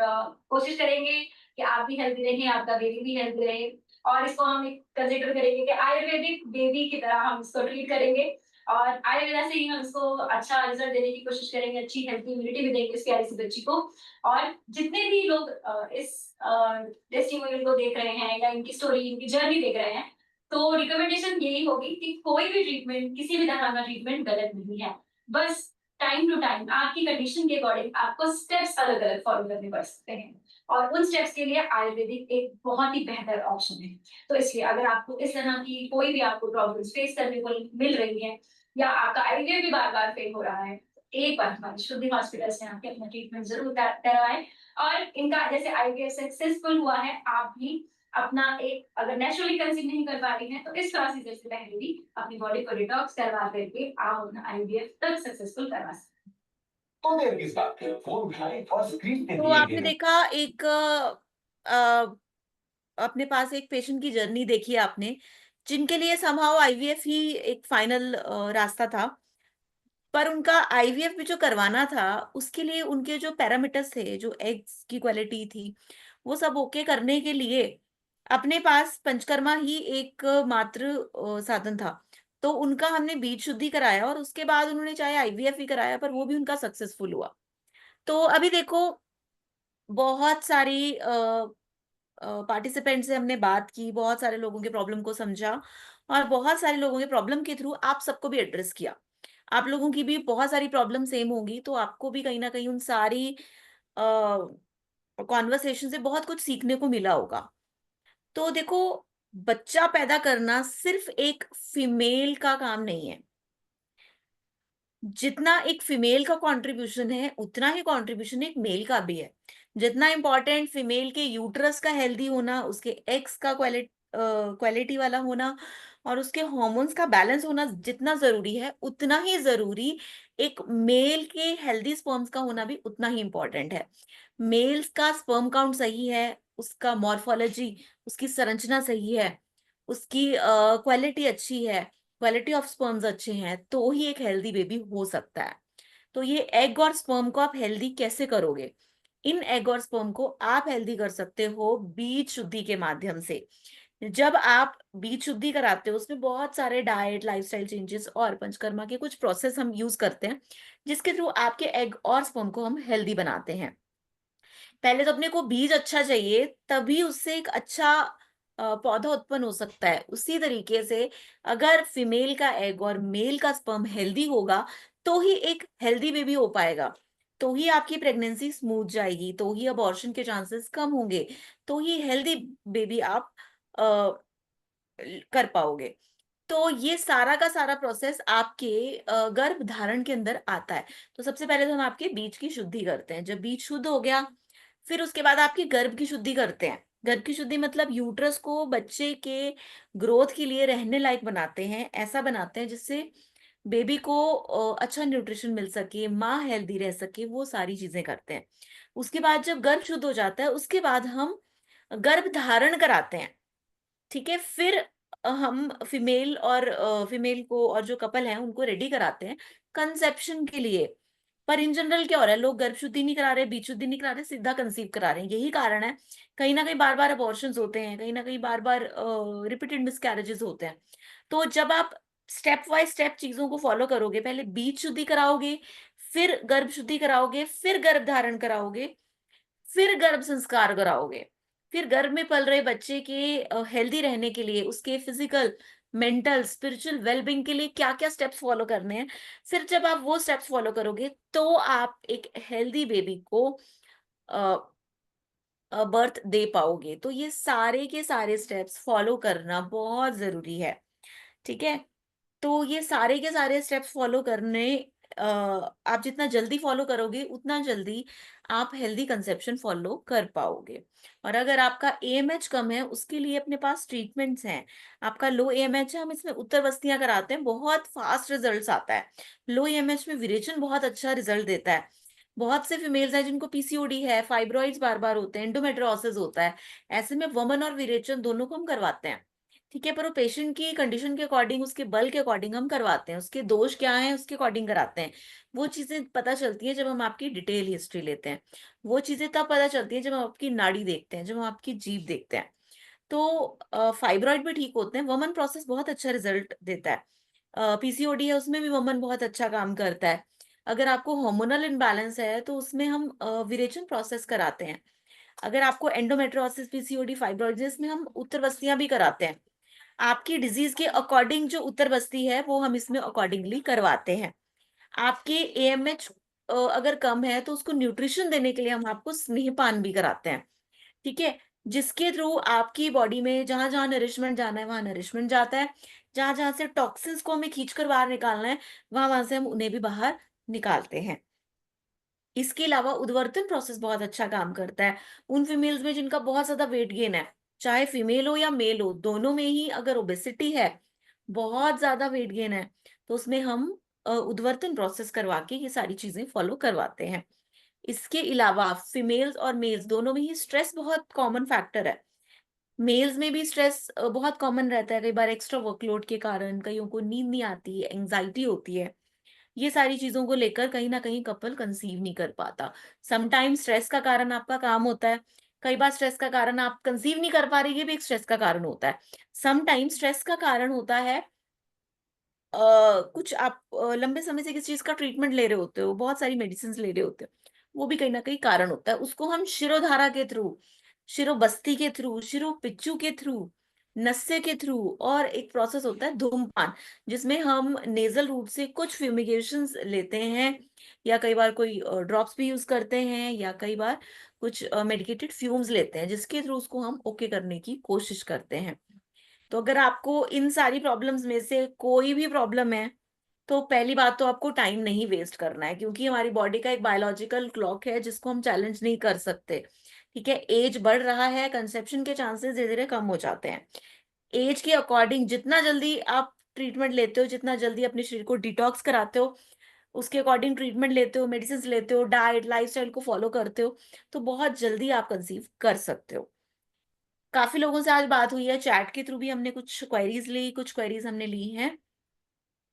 कोशिश करेंगे कि आप भी हेल्दी रहें, आपका बेबी भी हेल्दी रहे, और इसको हम एक कंसिडर करेंगे कि आयुर्वेदिक बेबी की तरह हम इसको ट्रीट करेंगे, और आयुर्वेदा से ही हम इसको अच्छा रिजल्ट देने की कोशिश करेंगे, अच्छी हेल्थी इम्यूनिटी भी देंगे इस प्यारी सी बच्ची को। और जितने भी लोग इस टेस्टिमोनियल को देख रहे हैं या इनकी स्टोरी, इनकी जर्नी देख रहे हैं, तो रिकमेंडेशन यही होगी कि कोई भी ट्रीटमेंट, किसी भी तरह का ट्रीटमेंट गलत नहीं है, बस टाइम टू टाइम आपकी कंडीशन के अकॉर्डिंग आपको स्टेप्स अलग अलग फॉलो करने पड़ सकते हैं, और उन स्टेप्स के लिए आयुर्वेदिक एक बहुत ही बेहतर ऑप्शन है। तो इसलिए अगर आपको इस तरह की कोई भी आपको प्रॉब्लम्स फेस करने को मिल रही है, या आपका आईवीएफ भी बार बार फेल हो रहा है, एक बार हमारी शुद्धि हॉस्पिटल से आके अपना ट्रीटमेंट जरूर करवाएं। और इनका जैसे आईवीएफ सक्सेसफुल हुआ है, आप भी अपना एक, अगर नेचुरली कंसीव नहीं कर पा रही हैं तो इस प्रोसीजर से पहले भी अपनी बॉडी को डिटॉक्स करवा करके आप अपना आईवीएफ तक सक्सेसफुल करवा सकते हैं। तो आपने देखा एक अपने पास एक पेशेंट की जर्नी देखी आपने, जिनके लिए समहाउ आईवीएफ ही एक फाइनल रास्ता था। पर उनका आईवीएफ भी जो करवाना था उसके लिए उनके जो पैरामीटर्स थे, जो एग्स की क्वालिटी थी, वो सब ओके करने के लिए अपने पास पंचकर्मा ही एक मात्र साधन था। तो उनका हमने बीज शुद्धि कराया और उसके बाद उन्होंने चाहे आईवीएफ ही कराया, पर वो भी उनका सक्सेसफुल हुआ। तो अभी देखो, बहुत सारी पार्टिसिपेंट से हमने बात की, बहुत सारे लोगों के प्रॉब्लम को समझा और बहुत सारे लोगों के प्रॉब्लम के थ्रू आप सबको भी एड्रेस किया। आप लोगों की भी बहुत सारी प्रॉब्लम सेम होगी, तो आपको भी कहीं ना कहीं उन सारी कॉन्वर्सेशन से बहुत कुछ सीखने को मिला होगा। तो देखो, बच्चा पैदा करना सिर्फ एक फीमेल का काम नहीं है। जितना एक फीमेल का कंट्रीब्यूशन है, उतना ही कंट्रीब्यूशन एक मेल का भी है। जितना इम्पोर्टेंट फीमेल के यूट्रस का हेल्दी होना, उसके एग्स का क्वालिटी वाला होना और उसके हार्मोन्स का बैलेंस होना जितना जरूरी है, उतना ही जरूरी एक मेल के हेल्दी स्पर्म्स का होना भी उतना ही इम्पोर्टेंट है। मेल्स का स्पर्म काउंट सही है, उसका मॉर्फोलॉजी, उसकी संरचना सही है, उसकी क्वालिटी अच्छी है, क्वालिटी ऑफ स्पर्म्स अच्छे हैं, तो ही एक हेल्दी बेबी हो सकता है। तो ये एग और स्पर्म को आप हेल्दी कैसे करोगे? इन एग और स्पर्म को आप हेल्दी कर सकते हो बीज शुद्धि के माध्यम से। जब आप बीज शुद्धि कराते हो, उसमें बहुत सारे डाइट, लाइफस्टाइल चेंजेस और पंचकर्मा के कुछ प्रोसेस हम यूज करते हैं, जिसके थ्रू आपके एग और स्पर्म को हम हेल्दी बनाते हैं। पहले तो अपने को बीज अच्छा चाहिए, तभी उससे एक अच्छा पौधा उत्पन्न हो सकता है। उसी तरीके से अगर फीमेल का एग और मेल का स्पर्म हेल्दी होगा, तो ही एक हेल्दी बेबी हो पाएगा, तो ही आपकी प्रेगनेंसी स्मूथ जाएगी, तो ही अबॉर्शन के चांसेस कम होंगे, तो ही हेल्दी बेबी आप कर पाओगे। तो ये सारा का सारा प्रोसेस आपके गर्भ धारण के अंदर आता है। तो सबसे पहले तो हम आपके बीज की शुद्धि करते हैं। जब बीज शुद्ध हो गया, फिर उसके बाद आपके गर्भ की शुद्धि करते हैं। गर्भ की शुद्धि मतलब यूट्रस को बच्चे के ग्रोथ के लिए रहने लायक बनाते हैं, ऐसा बनाते हैं जिससे बेबी को अच्छा न्यूट्रिशन मिल सके, माँ हेल्दी रह सके, वो सारी चीजें करते हैं। उसके बाद जब गर्भ शुद्ध हो जाता है, उसके बाद हम गर्भ धारण कराते हैं। ठीक है, फिर हम फीमेल को और जो कपल हैं उनको रेडी कराते हैं कंसेप्शन के लिए। पर इन जनरल क्या हो रहा है, लोग गर्भ शुद्धि नहीं करा रहे, बीज शुद्धि नहीं करा रहे, सीधा कंसीव करा रहे हैं। यही कारण है, कहीं ना कहीं बार बार अबॉर्शंस होते हैं, कहीं ना कहीं बार बार रिपीटेड मिसकैरेजेस होते हैं। तो जब आप स्टेप बाय स्टेप चीजों को फॉलो करोगे, पहले बीज शुद्धि कराओगे, फिर गर्भ शुद्धि कराओगे, फिर गर्भ धारण कराओगे, फिर गर्भ संस्कार कराओगे, फिर गर्भ में पल रहे बच्चे के हेल्दी रहने के लिए, उसके फिजिकल, मेंटल, स्पिरिचुअल वेलबींग के लिए क्या क्या स्टेप्स फॉलो करने हैं, फिर जब आप वो स्टेप्स फॉलो करोगे, तो आप एक हेल्दी बेबी को बर्थ दे पाओगे। तो ये सारे के सारे स्टेप्स फॉलो करना बहुत जरूरी है। ठीक है, तो ये सारे के सारे स्टेप्स फॉलो करने आप जितना जल्दी फॉलो करोगे, उतना जल्दी आप हेल्दी कंसेप्शन फॉलो कर पाओगे। और अगर आपका एएमएच कम है, उसके लिए अपने पास ट्रीटमेंट्स हैं। आपका लो एएमएच है, हम इसमें उत्तर बस्तियां कराते हैं, बहुत फास्ट रिजल्ट्स आता है। लो एएमएच में विरेचन बहुत अच्छा रिजल्ट देता है। बहुत से फीमेल्स हैं जिनको पीसीओडी है, फाइब्रॉइड्स बार बार होते हैं, एंडोमेट्रियोसिस होता है, ऐसे में वमन और विरेचन दोनों को हम करवाते हैं। ठीक है, पर वो पेशेंट की कंडीशन के अकॉर्डिंग, उसके बल के अकॉर्डिंग हम करवाते हैं, उसके दोष क्या हैं उसके अकॉर्डिंग कराते हैं। वो चीजें पता चलती हैं जब हम आपकी डिटेल हिस्ट्री लेते हैं। वो चीजें तब पता चलती हैं जब हम आपकी नाड़ी देखते हैं, जब हम आपकी जीभ देखते हैं। तो फाइब्रॉइड भी ठीक होते हैं, वमन प्रोसेस बहुत अच्छा रिजल्ट देता है। पीसीओडी है, उसमें भी वमन बहुत अच्छा काम करता है। अगर आपको हार्मोनल इम्बैलेंस है, तो उसमें हम विरेचन प्रोसेस कराते हैं। अगर आपको एंडोमेट्रियोसिस, पीसीओडी, फाइब्रॉइड्स में हम उत्तर बस्तियां भी कराते हैं। आपकी डिजीज के अकॉर्डिंग जो उत्तर बस्ती है, वो हम इसमें अकॉर्डिंगली करवाते हैं। आपके एएमएच अगर कम है, तो उसको न्यूट्रिशन देने के लिए हम आपको स्नेहपान भी कराते हैं। ठीक है, जिसके थ्रू आपकी बॉडी में जहां जहां नरिशमेंट जाना है, वहां नरिशमेंट जाता है। जहां जहां से टॉक्सिन्स को हमें खींच कर बाहर निकालना है, वहां वहां से हम उन्हें भी बाहर निकालते हैं। इसके अलावा उद्वर्तन प्रोसेस बहुत अच्छा काम करता है उन फीमेल्स में जिनका बहुत ज्यादा वेट गेन है। चाहे फीमेल हो या मेल हो, दोनों में ही अगर ओबेसिटी है, बहुत ज्यादा वेट गेन है, तो उसमें हम उद्वर्तन प्रोसेस करवा के ये सारी चीजें फॉलो करवाते हैं। इसके अलावा फीमेल्स और मेल्स दोनों में ही स्ट्रेस बहुत कॉमन फैक्टर है। मेल्स में भी स्ट्रेस बहुत कॉमन रहता है, कई बार एक्स्ट्रा वर्कलोड के कारण कईयों को नींद नहीं आती है, एंजाइटी होती है। ये सारी चीजों को लेकर कहीं ना कहीं कपल कंसीव नहीं कर पाता। समटाइम्स स्ट्रेस का कारण आपका काम होता है, कई बार स्ट्रेस का कारण आप कंसीव नहीं कर पा रही, ये भी एक स्ट्रेस का कारण होता है। समटाइम्स स्ट्रेस का कारण होता है कुछ आप लंबे समय से किसी चीज का ट्रीटमेंट ले रहे होते हो, बहुत सारी मेडिसिन ले रहे होते हो, वो भी कहीं ना कहीं कारण होता है। उसको हम शिरोधारा के थ्रू, शिरोबस्ती के थ्रू, शिरो पिच्चू के थ्रू, नस्य के थ्रू, और एक प्रोसेस होता है धूम्रपान, जिसमें हम नेजल रूट से कुछ फ्यूमिगेशंस लेते हैं, या कई बार कोई ड्रॉप्स भी यूज करते हैं, या कई बार कुछ मेडिकेटेड फ्यूम्स लेते हैं, जिसके थ्रू उसको हम ओके करने की कोशिश करते हैं। तो अगर आपको इन सारी प्रॉब्लम्स में से कोई भी प्रॉब्लम है, तो पहली बात तो आपको टाइम नहीं वेस्ट करना है, क्योंकि हमारी बॉडी का एक बायोलॉजिकल क्लॉक है जिसको हम चैलेंज नहीं कर सकते। ठीक है, एज बढ़ रहा है, कंसेप्शन के चांसेस धीरे धीरे कम हो जाते हैं। एज के अकॉर्डिंग जितना जल्दी आप ट्रीटमेंट लेते हो, जितना जल्दी अपने शरीर को डिटॉक्स कराते हो, उसके अकॉर्डिंग ट्रीटमेंट लेते हो, मेडिसिन लेते हो, डाइट लाइफस्टाइल को फॉलो करते हो, तो बहुत जल्दी आप कंसीव कर सकते हो। काफी लोगों से आज बात हुई है, चैट के थ्रू भी हमने कुछ क्वेरीज ली, कुछ क्वेरीज हमने ली हैं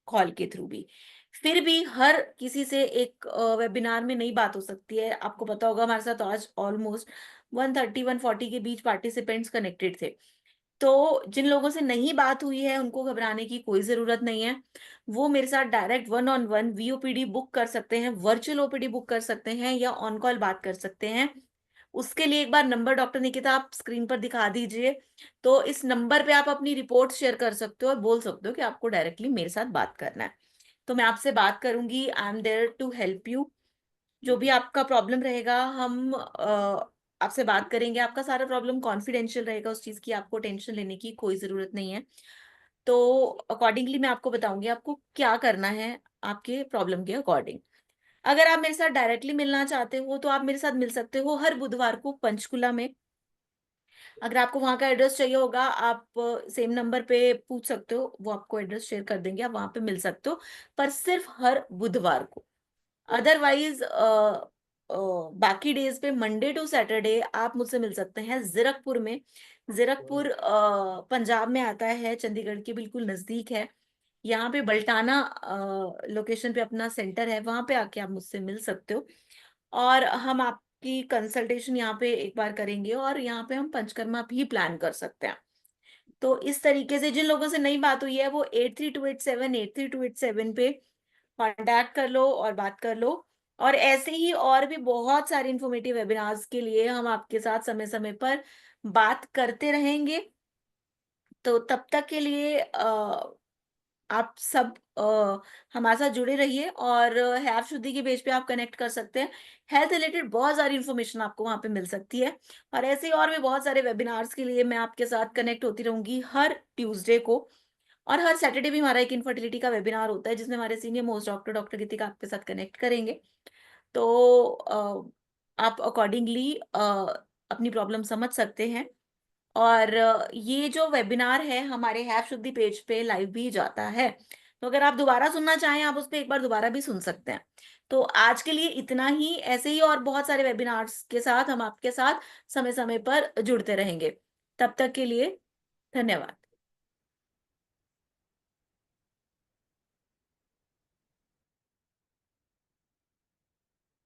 कॉल के थ्रू भी। फिर भी हर किसी से एक वेबिनार में नहीं बात हो सकती है। आपको पता होगा हमारे साथ आज ऑलमोस्ट 130-140 के बीच पार्टिसिपेंट्स कनेक्टेड थे। तो जिन लोगों से नहीं बात हुई है उनको घबराने की कोई जरूरत नहीं है। वो मेरे साथ डायरेक्ट 1-on-1 वीओपीडी बुक कर सकते हैं, वर्चुअल ओपीडी बुक कर सकते हैं, या ऑन कॉल बात कर सकते हैं। उसके लिए एक बार नंबर डॉक्टर निकिता आप स्क्रीन पर दिखा दीजिए। तो इस नंबर पे आप अपनी रिपोर्ट शेयर कर सकते हो और बोल सकते हो कि आपको डायरेक्टली मेरे साथ बात करना है। तो मैं आपसे बात करूंगी, I am there to help you. जो भी आपका प्रॉब्लम रहेगा हम आपसे बात करेंगे। आपका सारा प्रॉब्लम कॉन्फिडेंशियल रहेगा, उस चीज की आपको टेंशन लेने की कोई जरूरत नहीं है। तो अकॉर्डिंगली मैं आपको बताऊंगी आपको क्या करना है आपके प्रॉब्लम के अकॉर्डिंग। अगर आप मेरे साथ डायरेक्टली मिलना चाहते हो तो आप मेरे साथ मिल सकते हो हर बुधवार को पंचकुला में। अगर आपको वहां का एड्रेस चाहिए होगा, आप सेम नंबर पे पूछ सकते हो, वो आपको एड्रेस शेयर कर देंगे, आप वहां पे मिल सकते हो, पर सिर्फ हर बुधवार को। अदरवाइज बाकी डेज पे मंडे टू सैटरडे आप मुझसे मिल सकते हैं जीरकपुर में। जीरकपुर पंजाब में आता है, चंडीगढ़ के बिल्कुल नजदीक है। यहाँ पे बल्टाना लोकेशन पे अपना सेंटर है, वहां पे आके आप मुझसे मिल सकते हो, और हम आपकी कंसल्टेशन यहाँ पे एक बार करेंगे, और यहाँ पे हम पंचकर्मा भी प्लान कर सकते हैं। तो इस तरीके से जिन लोगों से नई बात हुई है वो 8328783287 पे कांटेक्ट कर लो और बात कर लो। और ऐसे ही और भी बहुत सारे इंफॉर्मेटिव वेबिनार्स के लिए हम आपके साथ समय समय पर बात करते रहेंगे। तो तब तक के लिए आप सब हमारे साथ जुड़े रहिए, और हैव शुद्धि के पेज पे आप कनेक्ट कर सकते हैं। हेल्थ रिलेटेड बहुत सारी इन्फॉर्मेशन आपको वहां पे मिल सकती है, और ऐसे ही और भी बहुत सारे वेबिनार्स के लिए मैं आपके साथ कनेक्ट होती रहूंगी हर ट्यूसडे को। और हर सैटरडे भी हमारा एक इनफर्टिलिटी का वेबिनार होता है, जिसमें हमारे सीनियर मोस्ट डॉक्टर गीतिका आपके साथ कनेक्ट करेंगे। तो आप अकॉर्डिंगली अपनी प्रॉब्लम समझ सकते हैं। और ये जो वेबिनार है हमारे हैव शुद्धि पेज पे लाइव भी जाता है, तो अगर आप दोबारा सुनना चाहें आप उस पर एक बार दोबारा भी सुन सकते हैं। तो आज के लिए इतना ही। ऐसे ही और बहुत सारे वेबिनार्स के साथ हम आपके साथ समय समय पर जुड़ते रहेंगे। तब तक के लिए धन्यवाद।